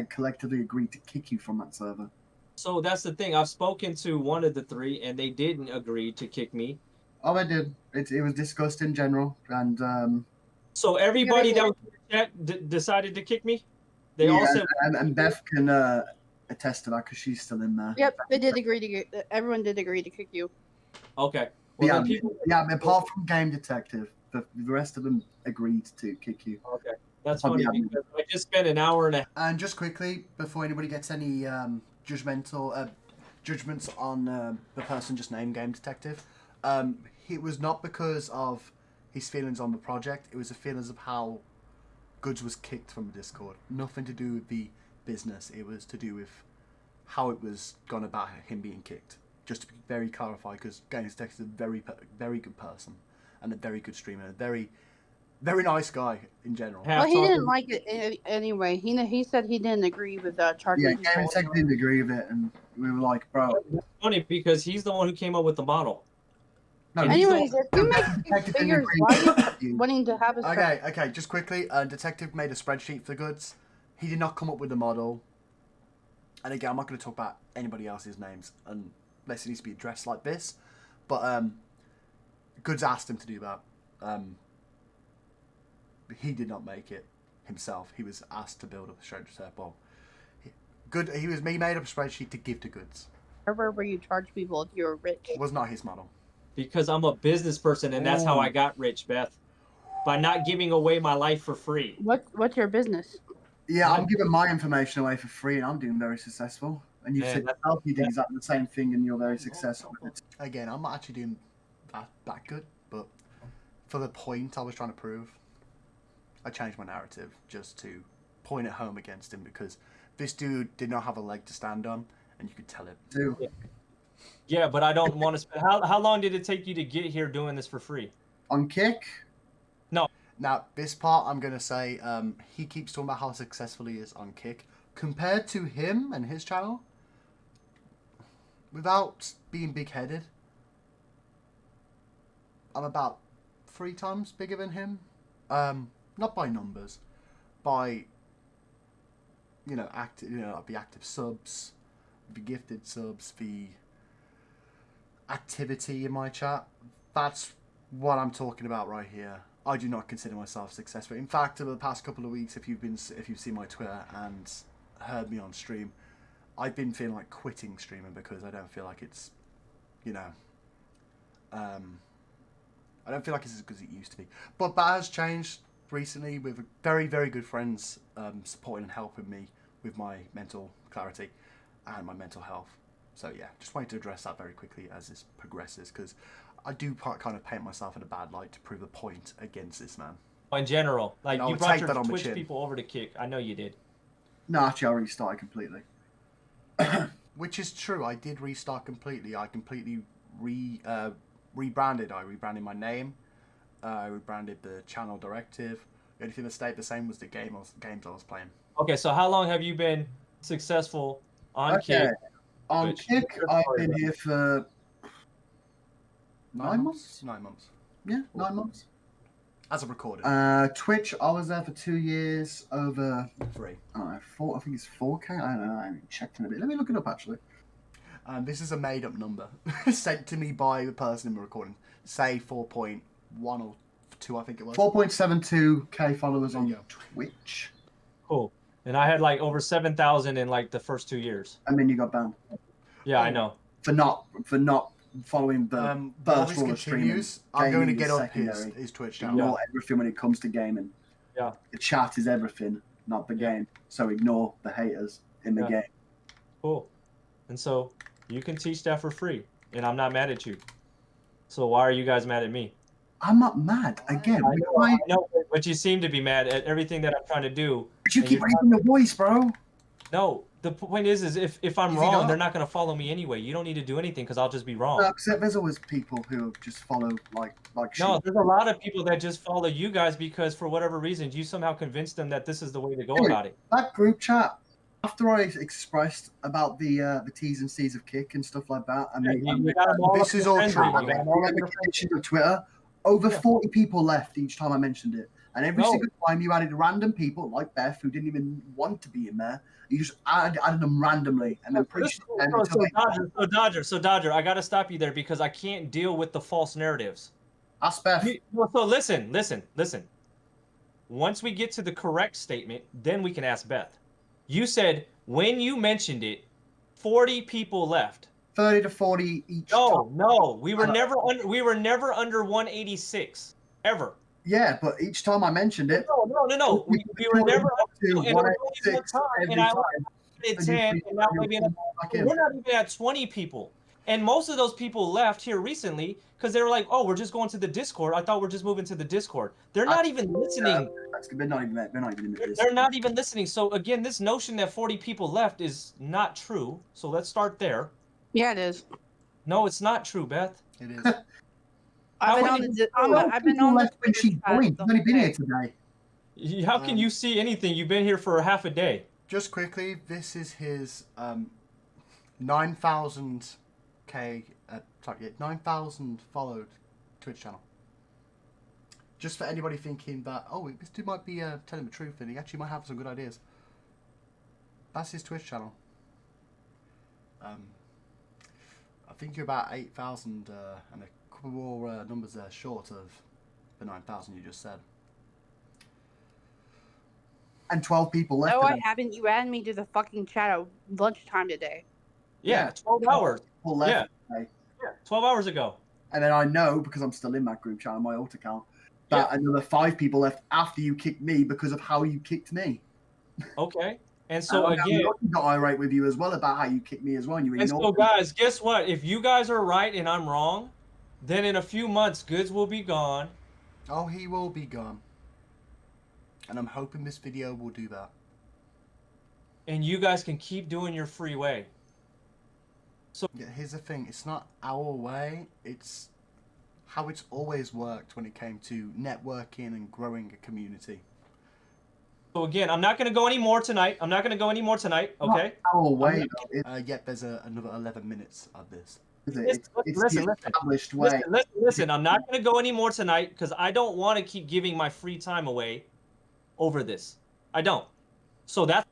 collectively agreed to kick you from that server. So that's the thing. I've spoken to one of the three, and they didn't agree to kick me. Oh, I did. It was discussed in general, and So everybody Yeah, that was in the chat decided to kick me. They yeah, all said, and Beth can attest to that because she's still in there. Yep, they did agree to get. Everyone did agree to kick you. "Okay." Well, Yeah, then people. apart from Game Detective, the rest of them agreed to kick you. Okay, that's Oh, funny yeah. because I just spent an hour and a. And just quickly, before anybody gets any judgmental judgments on the person just named Game Detective, it was not because of his feelings on the project. It was the feelings of how Goods was kicked from the Discord. Nothing to do with the business. It was to do with how it was gone about him being kicked. Just to be very clarified, because Game Detective is a very good person and a very good streamer, a very nice guy in general. Yeah, Well, he talking- didn't like it anyway. He said he didn't agree with charging Yeah, people. Game Detective didn't agree with it, and we were like, bro. It's funny because he's the one who came up with the model. No, And he's Anyways, if you make Detective these didn't figures, agree why are you with you. wanting to have a Okay, just quickly, Detective made a spreadsheet for Goods. He did not come up with the model. And again, I'm not going to talk about anybody else's names unless it needs to be addressed like this. But Goods asked him to do that. He did not make it himself. He was asked to build up a spreadsheet. Well, he made up a spreadsheet to give to Goods. server where you charge people if you're rich? It was not his model. Because I'm a business person, and that's how I got rich, Beth. By not giving away my life for free. What's your business? Yeah, I'm giving my information away for free, and I'm doing very successful. And you Man, said yourself you did exactly the same thing, and you're very successful with it. Again, I'm not actually doing that good, but for the point I was trying to prove, I changed my narrative just to point it home against him, because this dude did not have a leg to stand on, and you could tell it. Too. Yeah, but I don't want to spend. How long did it take you to get here doing this for free? On Kick, Now, this part I'm going to say, he keeps talking about how successful he is on Kick. Compared to him and his channel, without being big-headed, I'm about 3 times bigger than him. Not by numbers, by, the active subs, the gifted subs, the activity in my chat. That's what I'm talking about right here. I do not consider myself successful. In fact, over the past couple of weeks, if you've seen my Twitter and heard me on stream, I've been feeling like quitting streaming because I don't feel like it's, I don't feel like it's as good as it used to be. But that has changed recently with very, very good friends supporting and helping me with my mental clarity and my mental health. So yeah, just wanted to address that very quickly as this progresses, because I do kind of paint myself in a bad light to prove a point against this man. In general, like No, you I brought take your that on the Twitch chin. people over to Kick. I know you did. no, actually, I restarted completely. Which is true. I did restart completely. I completely rebranded. I rebranded my name. I rebranded the channel directive. The only thing that stayed the same was the games I was playing. Okay, so how long have you been successful on Okay. Kick? On Which- Kick, I've been here for 9 months. 9 months. Yeah, 9 months. As a recording. Twitch, I was there for 2 years over, 3. I don't know, I think it's 4K. I don't know. I haven't checked in a bit. Let me look it up, actually. This is a made-up number sent to me by the person in the recording. Say 4.1 or 2, I think it was. 4.72K followers There on you go. Twitch. Cool. And I had like over 7,000 in like the first 2 years. And then you got banned Yeah, I Oh. know. for not following the While first this rule of streaming. continues, I'm going to Gaming get is up secondary. his Twitch channel. Ignore everything when it comes to gaming. Yeah. The chat is everything, not the Yeah. game. So ignore the haters in the Yeah. game. Cool. And so you can teach that for free, and I'm not mad at you. So why are you guys mad at me? I'm not mad. Again, I know, but you seem to be mad at everything that I'm trying to do. but you and keep you're raising your voice, bro. No, the point is if I'm Is he wrong, not? they're not going to follow me anyway. You don't need to do anything because I'll just be wrong. No, 'cause there's always people who just follow like No, sheep. there's a lot of people that just follow you guys because for whatever reason, you somehow convinced them that this is the way to go Dude. about it. That group chat, after I expressed about the T's and C's of Kick and stuff like that, and You got 'em all This up is your all friend true, group. by You the got way. 'em all up the your friend connection of Twitter, over Yeah. 40 people left each time I mentioned it. And every No. single time you added random people like Beth, who didn't even want to be in there, you just added them randomly. And then pretty soon, So Dodger, I gotta stop you there because I can't deal with the false narratives. ask Beth. So listen. Once we get to the correct statement, then we can ask Beth. You said when you mentioned it, 40 people left. 30 to 40 each time. No, we were never under 186 ever. Yeah, but each time I mentioned it, No. We were never up to and it was only one 186 time, every and I time. did And you 10, and now maybe back in. we're not even at 20 people. And most of those people left here recently because they were like, "Oh, we're just going to the Discord. I thought we're just moving to the Discord." They're not even listening. They're not even in this. They're not even listening. So again, this notion that 40 people left is not true. So let's start there. Yeah, it is. No, it's not true, Beth. It is. I've been on the. I've been on the. when she joined. She's only been here today. How can you see anything? You've been here for half a day. Just quickly, this is his 9,000 followed Twitch channel. Just for anybody thinking that, oh, this dude might be telling the truth and he actually might have some good ideas. That's his Twitch channel. I think you're about 8,000 and a couple more numbers there short of the 9,000 you just said. And 12 people left. No, I haven't. You added me to the fucking chat at lunchtime today. Yeah, 12 hours. People left today. Yeah, 12 hours ago. And then I know, because I'm still in that group chat on my alt account, that another 5 people left after you kicked me because of how you kicked me. Okay. And so and again, I got irate with you as well about how you kicked me as well. And so guys, guess what? If you guys are right and I'm wrong, then in a few months, Goods will be gone. Oh, he will be gone. And I'm hoping this video will do that. And you guys can keep doing your free way. So yeah, here's the thing. It's not our way. It's how it's always worked when it came to networking and growing a community. So again, I'm not going to go any more tonight. Okay? Not our way. Yep, there's another 11 minutes of this. It's the established way. Listen, I'm not going to go any more tonight because I don't want to keep giving my free time away over this. I don't. So that's...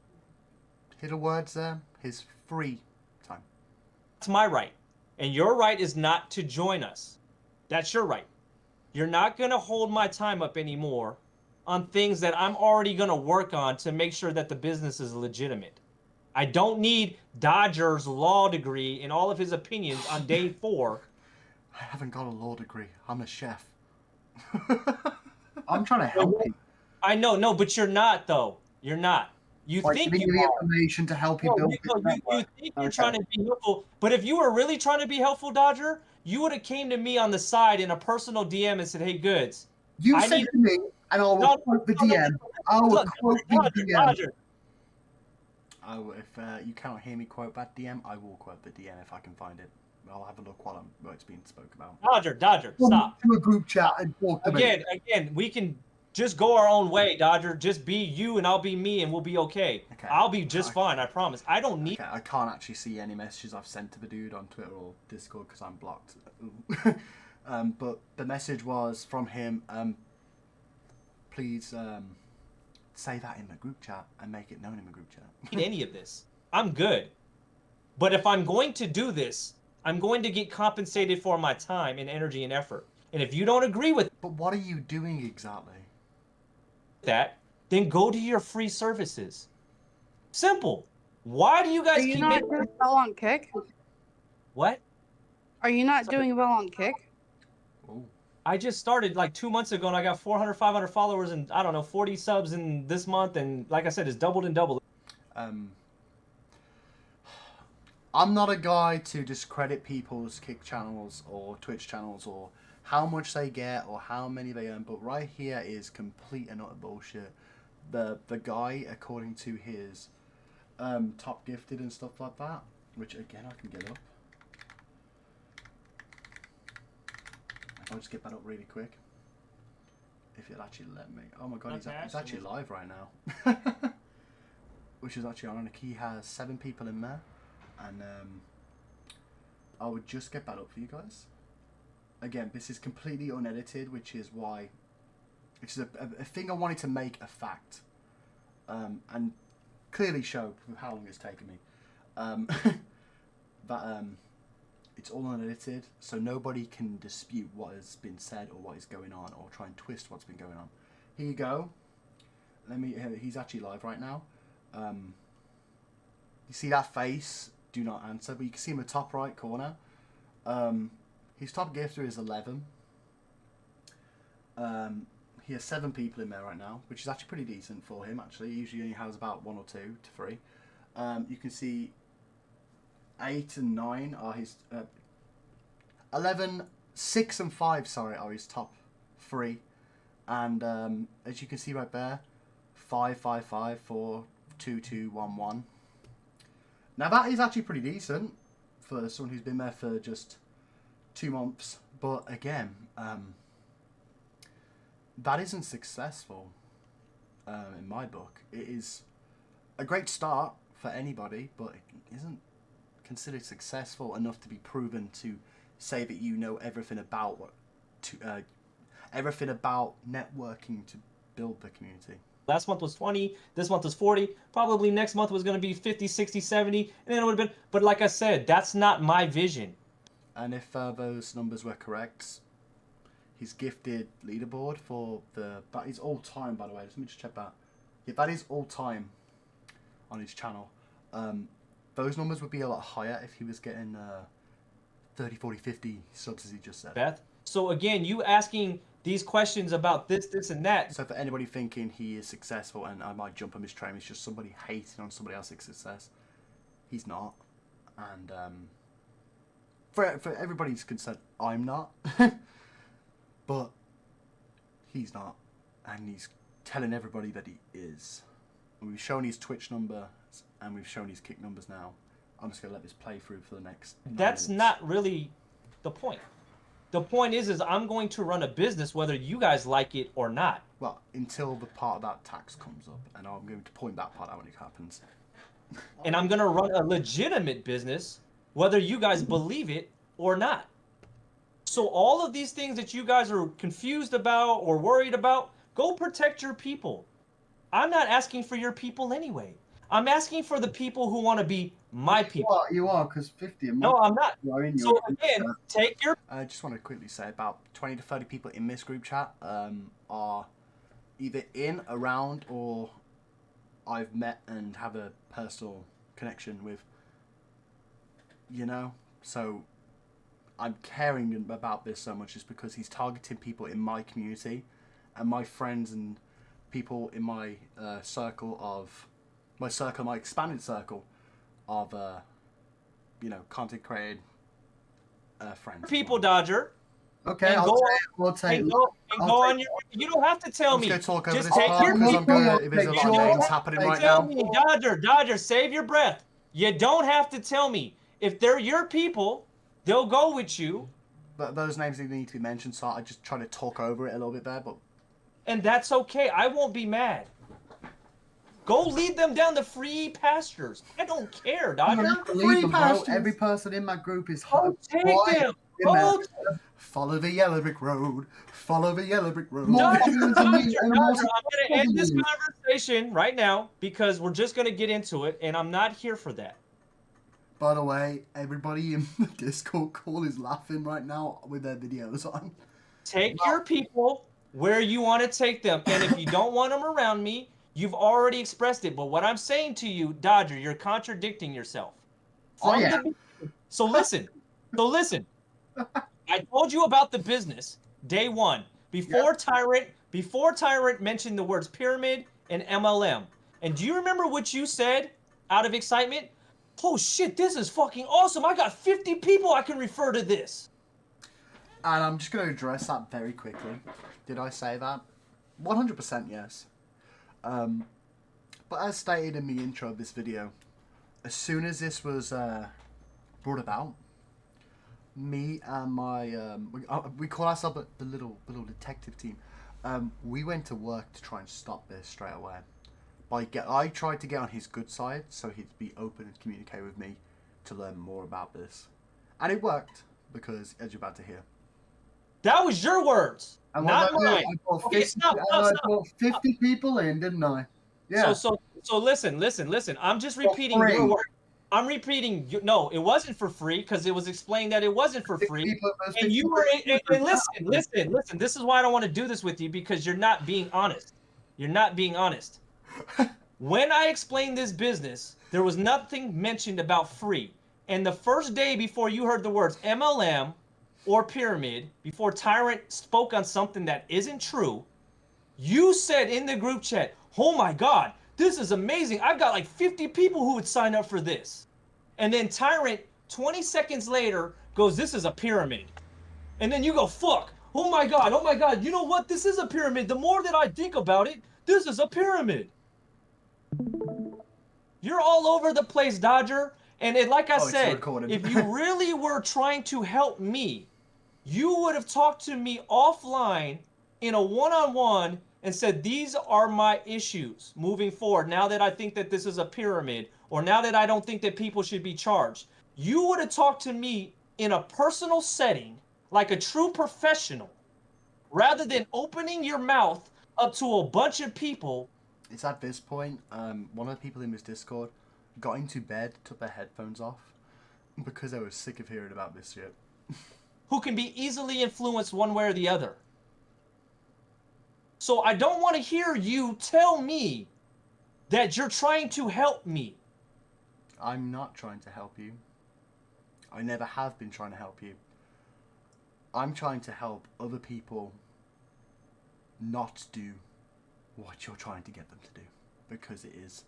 Hear the words there? His free time. That's my right. And your right is not to join us. That's your right. You're not going to hold my time up anymore on things that I'm already going to work on to make sure that the business is legitimate. I don't need Dodger's law degree and all of his opinions on day 4. I haven't got a law degree. I'm a chef. I'm trying to help you. I know, no, but you're not, though. You're not. You think giving you the information to help you build you think you're trying to be helpful, but if you were really trying to be helpful, Dodger, you would have came to me on the side in a personal DM and said, "Hey, Goods, you said to me, and I will quote the DM. I will quote the DM. Dodger. Oh, if you cannot hear me quote that DM, I will quote the DM if I can find it. I'll have a look while it's being spoke about. Dodger, stop. To a group chat and talk to me. Again, we can just go our own way, Dodger. Just be you and I'll be me and we'll be okay. I'll be just fine, I promise. I don't need... I can't actually see any messages I've sent to the dude on Twitter or Discord because I'm blocked. But the message was from him, please say that in the group chat and make it known in the group chat. Any of this. I'm good. But if I'm going to do this, I'm going to get compensated for my time and energy and effort. And if you don't agree with... But what are you doing exactly? ...that, then go to your free services. Simple. Why do you guys keep... Are you not doing well on Kick? What? Are you not doing well on Kick? Oh. I just started like 2 months ago and I got 400, 500 followers and I don't know, 40 subs in this month. And like I said, it's doubled and doubled. I'm not a guy to discredit people's Kick channels or Twitch channels or how much they get or how many they earn, but right here is complete and utter bullshit. The guy, according to his top gifted and stuff like that, which again I can get up. I'll just get that up really quick. If it'll actually let me. Oh my god, he's actually live right now. which is actually ironic. He has 7 people in there, and I would just get that up for you guys. Again, this is completely unedited, which is why it's a thing I wanted to make a fact, and clearly show how long it's taken me. That it's all unedited, so nobody can dispute what has been said or what is going on, or try and twist what's been going on. Here you go. He's actually live right now. You see that face? Do not answer. But you can see him in the top right corner. His top gifter is 11. He has 7 people in there right now, which is actually pretty decent for him. Actually, he usually only has about 1 or 2 to 3. You can see 8 and 9 are his 11, 6 and 5. Sorry, are his top 3. And as you can see right there, 5, 5, 5, 4, 2, 2, 1, 1. Now that is actually pretty decent for someone who's been there for just 2 months. But again, that isn't successful in my book. It is a great start for anybody, but it isn't considered successful enough to be proven to say that you know everything about everything about networking to build the community. Last month was 20, this month was 40, probably next month was going to be 50, 60, 70, and then it would have been, but like I said, that's not my vision. And if those numbers were correct, his gifted leaderboard for that is all time, by the way. Let me just check that. Yeah, that is all time on his channel. Those numbers would be a lot higher if he was getting 30, 40, 50 subs, as he just said. Beth, so again, you asking these questions about this, and that. So for anybody thinking he is successful and I might jump on his train, it's just somebody hating on somebody else's success. He's not. And for everybody's concerned, I'm not. But he's not. And he's telling everybody that he is. And we've shown his Twitch numbers and we've shown his kick numbers now. I'm just going to let this play through for the next 9 That's minutes. not really the point. The point is I'm going to run a business whether you guys like it or not. Well, until the part about tax comes up, and I'm going to point that part out when it happens. And I'm going to run a legitimate business whether you guys believe it or not. So all of these things that you guys are confused about or worried about, go protect your people. I'm not asking for your people anyway. I'm asking for the people who want to be my people. Well, you are, because 50 a month. No, I'm not. Are in So your again, take your... I just want to quickly say about 20 to 30 people in this group chat are either in, around, or I've met and have a personal connection with. You know? So I'm caring about this so much just because he's targeting people in my community and my friends and people in my my expanded circle of content created friends. people, Dodger. Okay, And I'll go take. We'll take. And go on your... You don't have to tell I'm me. just going to talk over Just this take part your because I'm people. going to... There's a lot of You names don't happening have right to Tell now. me, Dodger, save your breath. You don't have to tell me. If they're your people, they'll go with you. But those names didn't need to be mentioned, so I just try to talk over it a little bit there, but... And that's okay. I won't be mad. Go lead them down the free pastures. I don't care, You Dodger. don't have to Free leave them, bro. pastures. Every person in my group is Go hot. take Why? them. In there. Go Follow the yellow brick road. Follow the yellow brick road. More Dodger, followers than me, and I'm more going to end this followers. conversation right now because we're just going to get into it, and I'm not here for that. By the way, everybody in the Discord call is laughing right now with their videos on. Take your people where you want to take them, and if you don't want them around me, you've already expressed it. But what I'm saying to you, Dodger, you're contradicting yourself. Oh, From yeah. the beginning. So listen. I told you about the business day one before Tyrant mentioned the words pyramid and MLM. And do you remember what you said out of excitement? Oh shit, this is fucking awesome. I got 50 people I can refer to this. And I'm just going to address that very quickly. Did I say that? 100% yes. But as stated in the intro of this video, as soon as this was brought about, me and my we call ourselves the little detective team. We went to work to try and stop this straight away, I tried to get on his good side so he'd be open and communicate with me to learn more about this. And it worked, because, as you're about to hear. That was your words, And not what did I do? mine. I brought Okay, 50, stop. I brought 50 people in, didn't I? Yeah. So listen. I'm just For repeating your free. words. I'm repeating. No, it wasn't for free because it was explained that it wasn't for 50 free. people, those And 50 you were. people And listen. This is why I don't want to do this with you because you're not being honest. You're not being honest. When I explained this business, there was nothing mentioned about free. And the first day before you heard the words MLM or pyramid, before Tyrant spoke on something that isn't true, you said in the group chat, "Oh my God, this is amazing. I've got like 50 people who would sign up for this." And then Tyrant, 20 seconds later, goes, "This is a pyramid." And then you go, "Fuck. Oh my God. Oh my God. You know what? This is a pyramid. The more that I think about it, this is a pyramid." You're all over the place, Dodger. And like I Oh, it's said, recorded. if you really were trying to help me, you would have talked to me offline in a one-on-one and said, "These are my issues moving forward. Now that I think that this is a pyramid, or now that I don't think that people should be charged." You would have talked to me in a personal setting like a true professional rather than opening your mouth up to a bunch of people. It's at this point, one of the people in this Discord got into bed, took their headphones off, because they were sick of hearing about this shit. Who can be easily influenced one way or the other. So I don't want to hear you tell me that you're trying to help me. I'm not trying to help you. I never have been trying to help you. I'm trying to help other people not do what you're trying to get them to do, because it is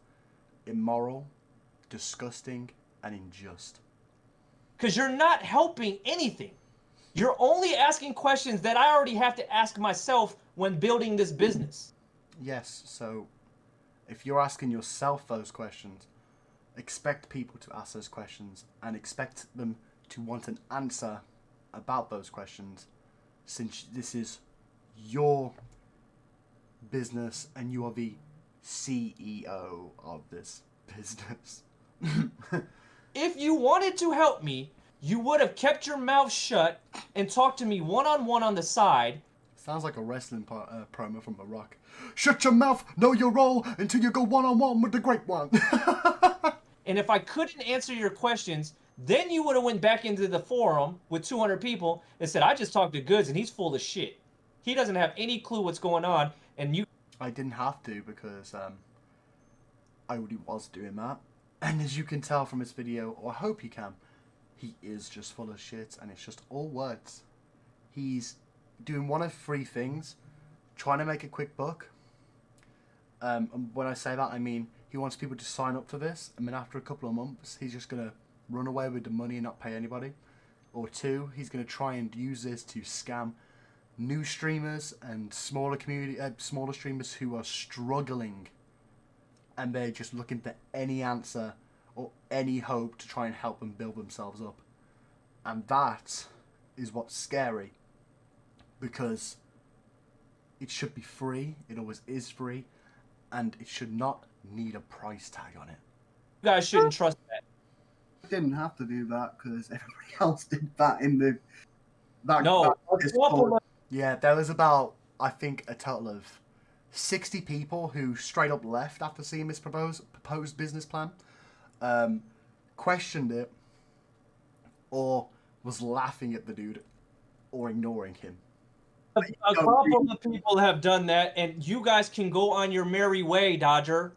immoral, disgusting, and unjust. Because you're not helping anything. You're only asking questions that I already have to ask myself when building this business. Yes, so if you're asking yourself those questions, expect people to ask those questions and expect them to want an answer about those questions, since this is your business and you are the CEO of this business. If you wanted to help me, you would have kept your mouth shut and talked to me one-on-one on the side. Sounds like a wrestling promo from The Rock. Shut your mouth, know your role, until you go one-on-one with the great one. And if I couldn't answer your questions, then you would have went back into the forum with 200 people and said, "I just talked to Goods and he's full of shit. He doesn't have any clue what's going on." And you... I didn't have to, because I already was doing that. And as you can tell from this video, or I hope you can, he is just full of shit, and it's just all words. He's doing one of three things: trying to make a quick buck. And when I say that, I mean he wants people to sign up for this, and then after a couple of months, he's just gonna run away with the money and not pay anybody. Or two, he's gonna try and use this to scam new streamers and smaller streamers who are struggling, and they're just looking for any answer or any hope to try and help them build themselves up. And that is what's scary, because it should be free. It always is free, and it should not need a price tag on it. You guys shouldn't trust that. I didn't have to do that because everybody else did that in the... That, No, that Discord. Yeah, there was about, I think, a total of 60 people who straight up left after seeing this proposed business plan, questioned it, or was laughing at the dude, or ignoring him. A couple of people have done that, and you guys can go on your merry way, Dodger.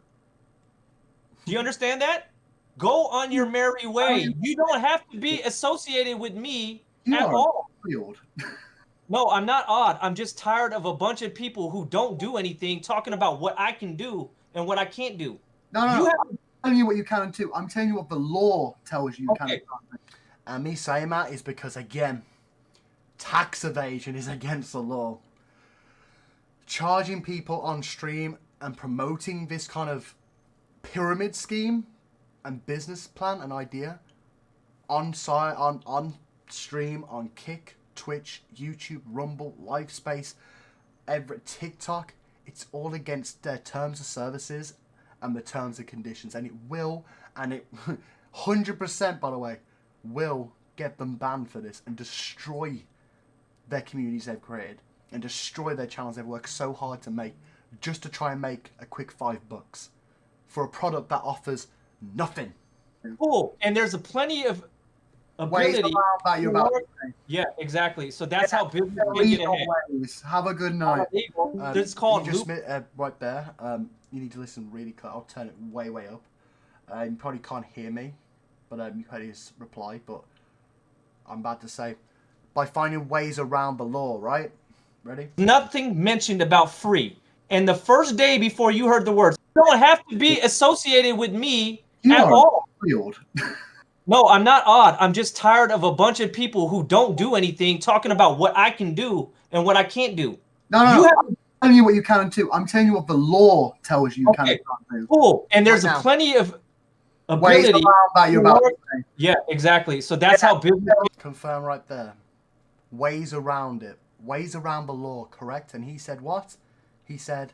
Do you understand that? Go on your merry way. You don't have to be associated with me at all. Weird. No, I'm not odd. I'm just tired of a bunch of people who don't do anything talking about what I can do and what I can't do. No, I'm telling you what you can do. I'm telling you what the law tells you can do. And me saying that is because, again, tax evasion is against the law. Charging people on stream and promoting this kind of pyramid scheme and business plan and idea on stream, on Kick, Twitch, YouTube, Rumble, LiveSpace, TikTok, it's all against their terms of services and the terms and conditions, and it will, and it 100%, by the way, will get them banned for this and destroy their communities they've created and destroy their channels they've worked so hard to make just to try and make a quick $5 for a product that offers nothing. Cool. And there's a plenty of Ways ability. around that you're about to say. Yeah, exactly. So that's how business can get Legal ahead. ways. Have a good night. It's called you just loop. right there. You need to listen really close. I'll turn it way up. You probably can't hear me, but you heard his reply. But I'm about to say, by finding ways around the law, right? Ready? Nothing mentioned about free. And the first day before you heard the words, you don't have to be associated with me You at are all. weird. No, I'm not odd. I'm just tired of a bunch of people who don't do anything talking about what I can do and what I can't do. No. You have- I'm telling you what you can do. I'm telling you what the law tells you can and can't do. Cool. And there's Right now. plenty of Ways ability. around that you're about to say. Yeah, exactly. So that's how business. Confirm right there. Ways around it. Ways around the law, correct? And he said what? He said,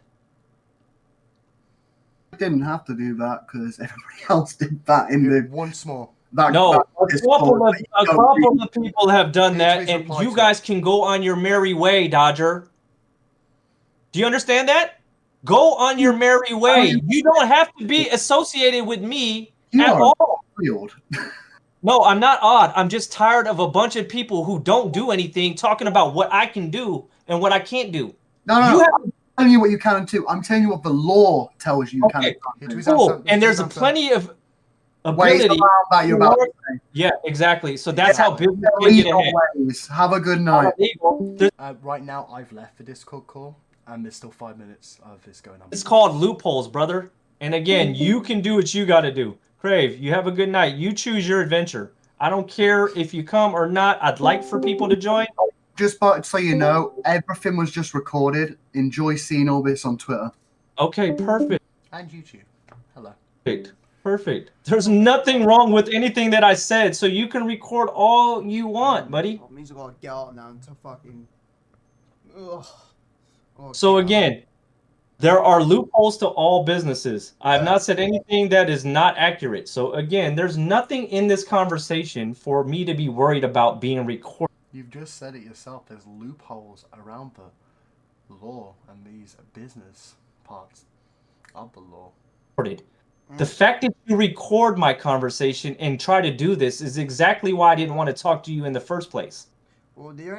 I didn't have to do that because everybody else did that in the once more. that. No, that a couple of Discord. people have done Here's that, his and reply you to guys can go on your merry way, Dodger. Do you understand that? Go on your merry way. You don't have to be associated with me You at are all. weird. No, I'm not odd. I'm just tired of a bunch of people who don't do anything talking about what I can do and what I can't do. No. You have- I'm telling you what you can do. I'm telling you what the law tells you can Okay. and can't do. His Cool. answer- And there's a his answer. plenty of Ways ability. around that you're about to say. Yeah, exactly. So that's how business can get Legal ahead. ways. Have a good night. There's- Right now, I've left the Discord call, and there's still 5 minutes of this going on. It's called loopholes, brother. And again, you can do what you got to do. Crave, you have a good night. You choose your adventure. I don't care if you come or not. I'd like for people to join. Just so you know, everything was just recorded. Enjoy seeing all this on Twitter. Okay, perfect. And YouTube. Hello. Perfect. There's nothing wrong with anything that I said, so you can record all you want, buddy. That means I gotta get out now until fucking. Ugh. Oh, So God. again, there are loopholes to all businesses. I've not said anything that is not accurate. So again, there's nothing in this conversation for me to be worried about being recorded. You've just said it yourself. There's loopholes around the law and these business parts of the law. The fact that you record my conversation and try to do this is exactly why I didn't want to talk to you in the first place. Well, the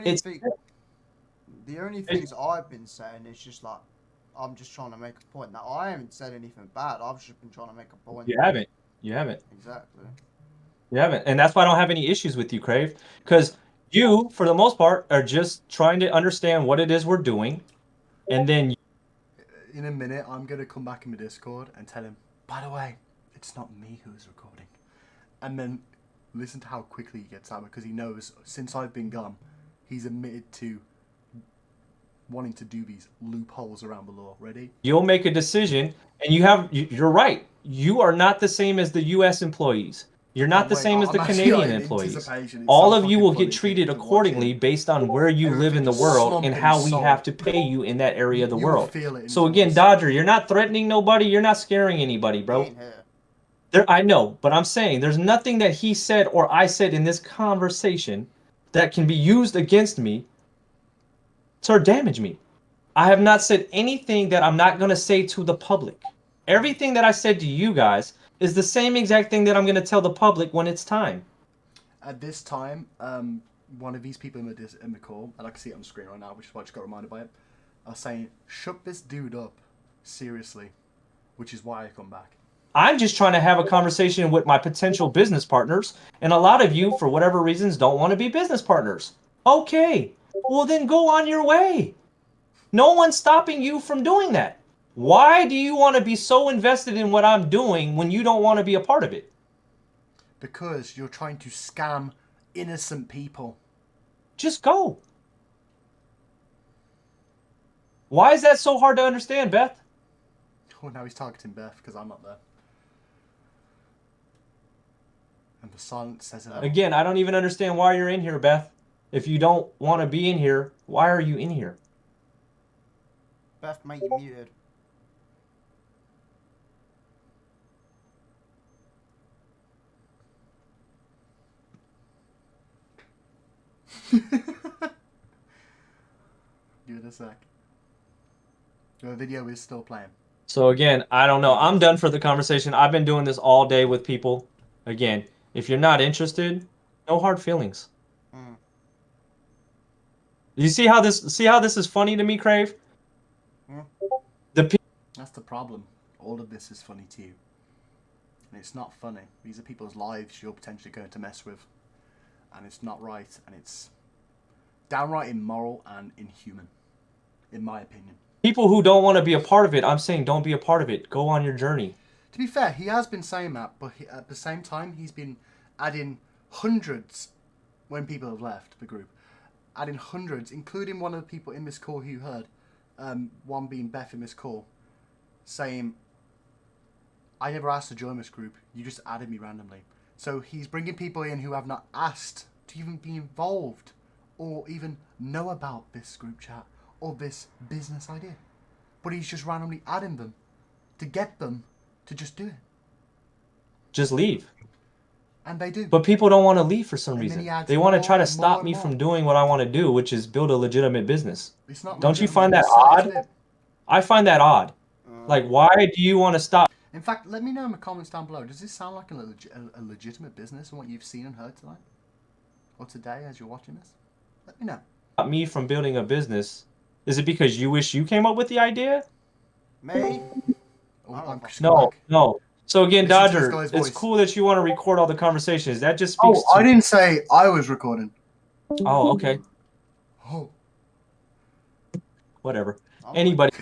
only things I've been saying is just like, I'm just trying to make a point. Now, I haven't said anything bad. I've just been trying to make a point. You haven't. Exactly. You haven't. And that's why I don't have any issues with you, Crave. Because you, for the most part, are just trying to understand what it is we're doing. And then In a minute, I'm going to come back in the Discord and tell him, by the way, it's not me who's recording. And then listen to how quickly he gets out, because he knows since I've been gone, he's admitted to wanting to do these loopholes around the law. Ready? you'll make a decision. And you're right. You are not the same as the U.S. employees. You're not the Wait, same as the I'm actually Canadian in employees. anticipation. It's All so of you fucking will funny get treated to watch accordingly it. based on where you live in the Everything world slump and in how his we soul. have to pay you in that area of the You will world. feel it in So his again, voice. Dodger, you're not threatening nobody. You're not scaring anybody, bro. Ain't here. I know, but I'm saying there's nothing that he said or I said in this conversation that can be used against me to damage me. I have not said anything that I'm not going to say to the public. Everything that I said to you guys is the same exact thing that I'm going to tell the public when it's time. At this time, one of these people in the call, and I can see it on the screen right now, which is why I just got reminded by it, are saying, shut this dude up, seriously, which is why I come back. I'm just trying to have a conversation with my potential business partners, and a lot of you, for whatever reasons, don't want to be business partners. Okay, well then go on your way. No one's stopping you from doing that. Why do you want to be so invested in what I'm doing when you don't want to be a part of it? Because you're trying to scam innocent people. Just go. Why is that so hard to understand, Beth? Oh, now he's targeting Beth because I'm not there. And the silence says it all. Again, I don't even understand why you're in here, Beth. If you don't want to be in here, why are you in here? Beth, mate, you muted. Give it a sec. The video is still playing. So again, I don't know. I'm done for the conversation. I've been doing this all day with people. Again, if you're not interested, no hard feelings. Mm. You see how this is funny to me, Crave? Hmm? That's the problem. All of this is funny to you. And it's not funny. These are people's lives you're potentially going to mess with. And it's not right. And it's downright immoral and inhuman. In my opinion. People who don't want to be a part of it, I'm saying don't be a part of it. Go on your journey. To be fair, he has been saying that, but at the same time, he's been adding hundreds when people have left the group. Adding hundreds, including one of the people in this call who you heard, one being Beth in this call, saying, I never asked to join this group, you just added me randomly. So he's bringing people in who have not asked to even be involved or even know about this group chat or this business idea. But he's just randomly adding them to get them to just do it. Just leave. And they do. But people don't want to leave for some And then reason. he adds They want to more try to and stop more me and from more. doing what I want to do, which is build a legitimate business. It's not Don't you legitimate, find that it's not, odd? is it? I find that odd. Like, why do you want to stop In fact, let me know in the comments down below. Does this sound like a legitimate business and what you've seen and heard tonight? Or today as you're watching this? Let me know. me from building a business? Is it because you wish you came up with the idea? Me? Oh, I don't I'm know. Chris No, Clark. no. So again, Listen to this Dodger, guy's it's voice. cool that you want to record all the conversations. That just speaks Oh, I to. didn't say I was recording. Oh, okay, Oh. whatever. I'm Anybody.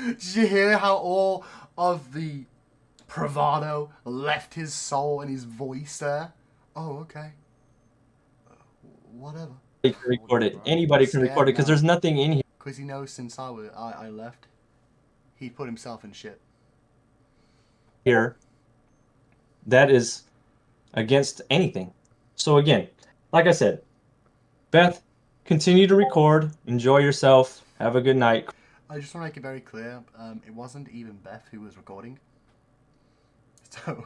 Did you hear how all of the bravado left his soul and his voice there? Oh, okay. Whatever. Can record it. Anybody can record it because there's nothing in Because he knows since I left, he put himself in shit. here that is against anything. So again, like I said, Beth, continue to record. Enjoy yourself. Have a good night. I just want to make it very clear, it wasn't even Beth who was recording. So,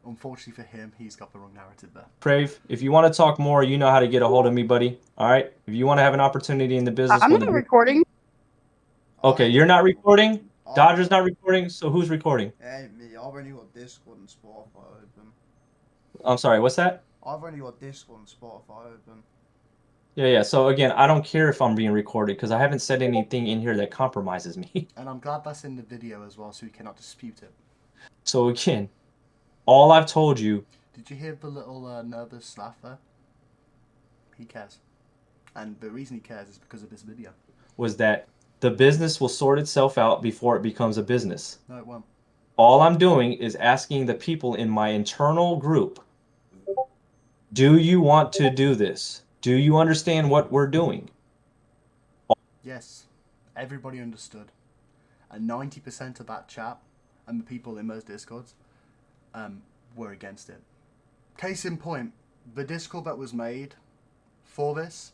unfortunately for him, he's got the wrong narrative there. Crave, if you want to talk more, you know how to get a hold of me, buddy. All right. If you want to have an opportunity in the business, I'm whether not recording. okay, you're not recording. Dodger's not recording. So who's recording? It ain't me. I've only got Discord and Spotify open. I'm sorry. What's that? I've only got Discord and Spotify open. Yeah. So again, I don't care if I'm being recorded because I haven't said anything in here that compromises me. And I'm glad that's in the video as well, so we cannot dispute it. So again, all I've told you. Did you hear the little nervous laugh there? He cares. And the reason he cares is because of this video. Was that the business will sort itself out before it becomes a business. No, it won't. All I'm doing is asking the people in my internal group, do you want to do this? Do you understand what we're doing? Yes, everybody understood. And 90% of that chat and the people in those Discords were against it. Case in point, the Discord that was made for this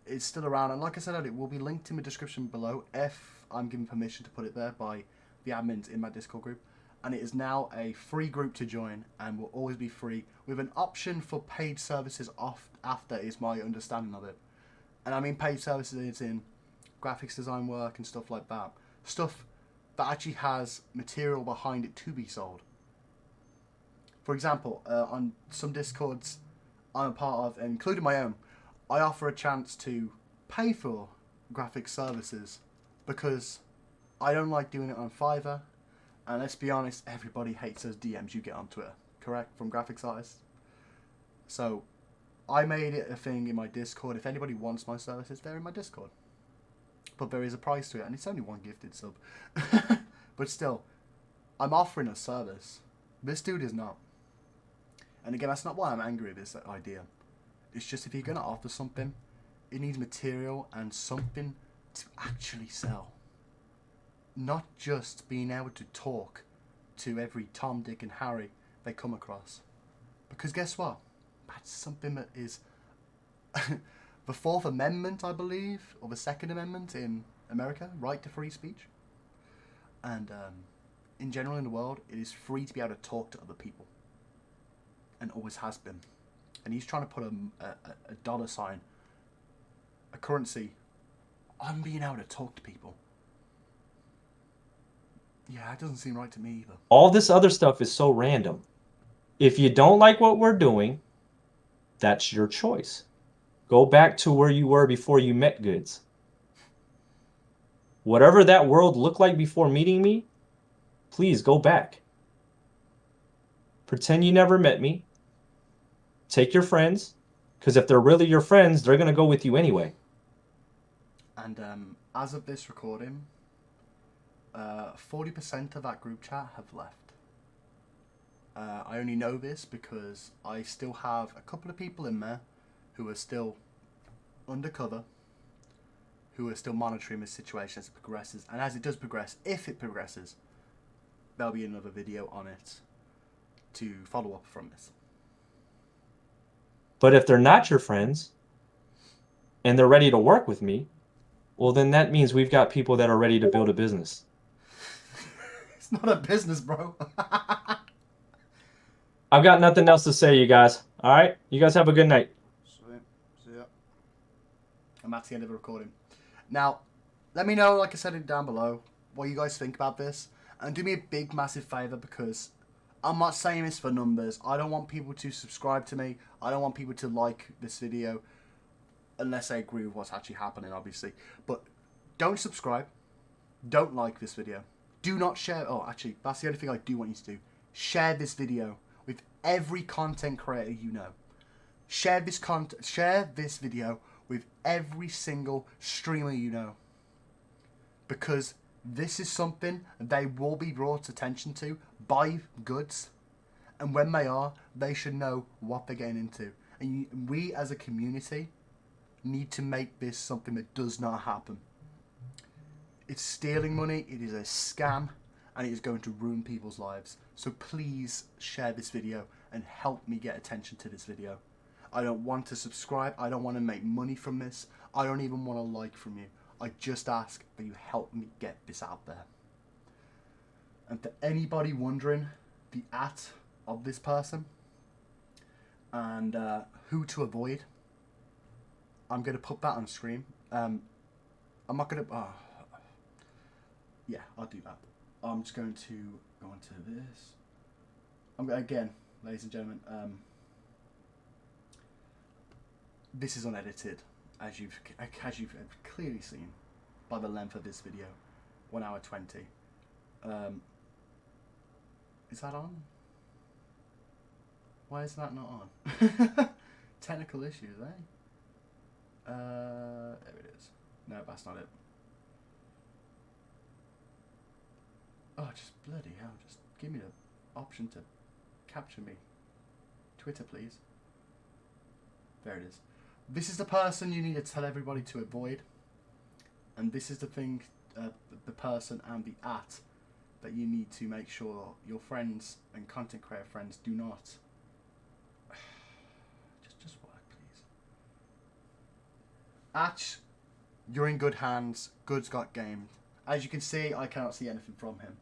is still around. And like I said, it will be linked in the description below if I'm given permission to put it there by the admins in my Discord group. And it is now a free group to join and will always be free with an option for paid services off after is my understanding of it. And I mean paid services in graphics design work and stuff like that. Stuff that actually has material behind it to be sold. For example, on some Discords I'm a part of, including my own, I offer a chance to pay for graphic services because I don't like doing it on Fiverr. And let's be honest, everybody hates those DMs you get on Twitter, correct? From graphics artists. So I made it a thing in my Discord. If anybody wants my services, they're in my Discord. But there is a price to it, and it's only one gifted sub. But still, I'm offering a service. This dude is not. And again, that's not why I'm angry at this idea. It's just if you're going to offer something, it needs material and something to actually sell. Not just being able to talk to every Tom, Dick and Harry they come across. Because guess what? That's something that is the Fourth Amendment, I believe, or the Second Amendment in America, right to free speech. And in general in the world, it is free to be able to talk to other people. And always has been. and he's trying to put a dollar sign, a currency, on being able to talk to people. Yeah, it doesn't seem right to me either. All this other stuff is so random. If you don't like what we're doing, that's your choice. Go back to where you were before you met Goods. Whatever that world looked like before meeting me, please go back. Pretend you never met me. Take your friends, because if they're really your friends, they're going to go with you anyway. And as of this recording, 40% of that group chat have left. I only know this because I still have a couple of people in there who are still undercover, who are still monitoring this situation as it progresses. And as it does progress, if it progresses, there'll be another video on it to follow up from this. But if they're not your friends and they're ready to work with me, well, then that means we've got people that are ready to build a business. It's not a business, bro. I've got nothing else to say, you guys. All right? You guys have a good night. Sweet. See ya. And that's the end of the recording. Now, let me know, like I said down below, what you guys think about this. And do me a big, massive favour, because I'm not saying this for numbers. I don't want people to subscribe to me. I don't want people to like this video. Unless they agree with what's actually happening, obviously. But don't subscribe. Don't like this video. Do not share. Oh, actually, that's the only thing I do want you to do. Share this video with every content creator you know. Share this video with every single streamer you know. Because this is something they will be brought attention to by Goods. And when they are, they should know what they're getting into. And we as a community need to make this something that does not happen. It's stealing money, it is a scam, and it is going to ruin people's lives. So please share this video and help me get attention to this video. I don't want to subscribe, I don't want to make money from this, I don't even want a like from you. I just ask that you help me get this out there. And for anybody wondering the @ of this person and who to avoid, I'm going to put that on screen. I'm not going to... yeah, I'll do that. I'm just going to go into this. Again, ladies and gentlemen, this is unedited, as you've clearly seen by the length of this video, 1 hour 20. Is that on? Why is that not on? Technical issues, eh? There it is. No, that's not it. Oh, just bloody hell, just give me the option to capture me. Twitter, please. There it is. This is the person you need to tell everybody to avoid. And this is the thing, the person and the @ that you need to make sure your friends and content creator friends do not. Just work, please. @ you're in good hands. Goods got gamed. As you can see, I cannot see anything from him.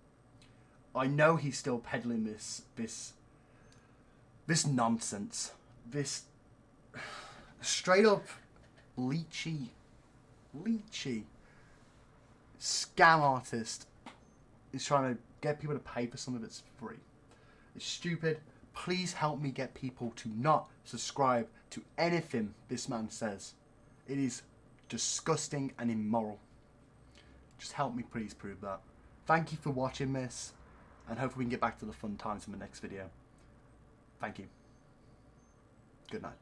I know he's still peddling this nonsense. This straight up leechy scam artist is trying to get people to pay for something that's free. It's stupid. Please help me get people to not subscribe to anything this man says. It is disgusting and immoral. Just help me please prove that. Thank you for watching this, and hopefully we can get back to the fun times in the next video. Thank you. Good night.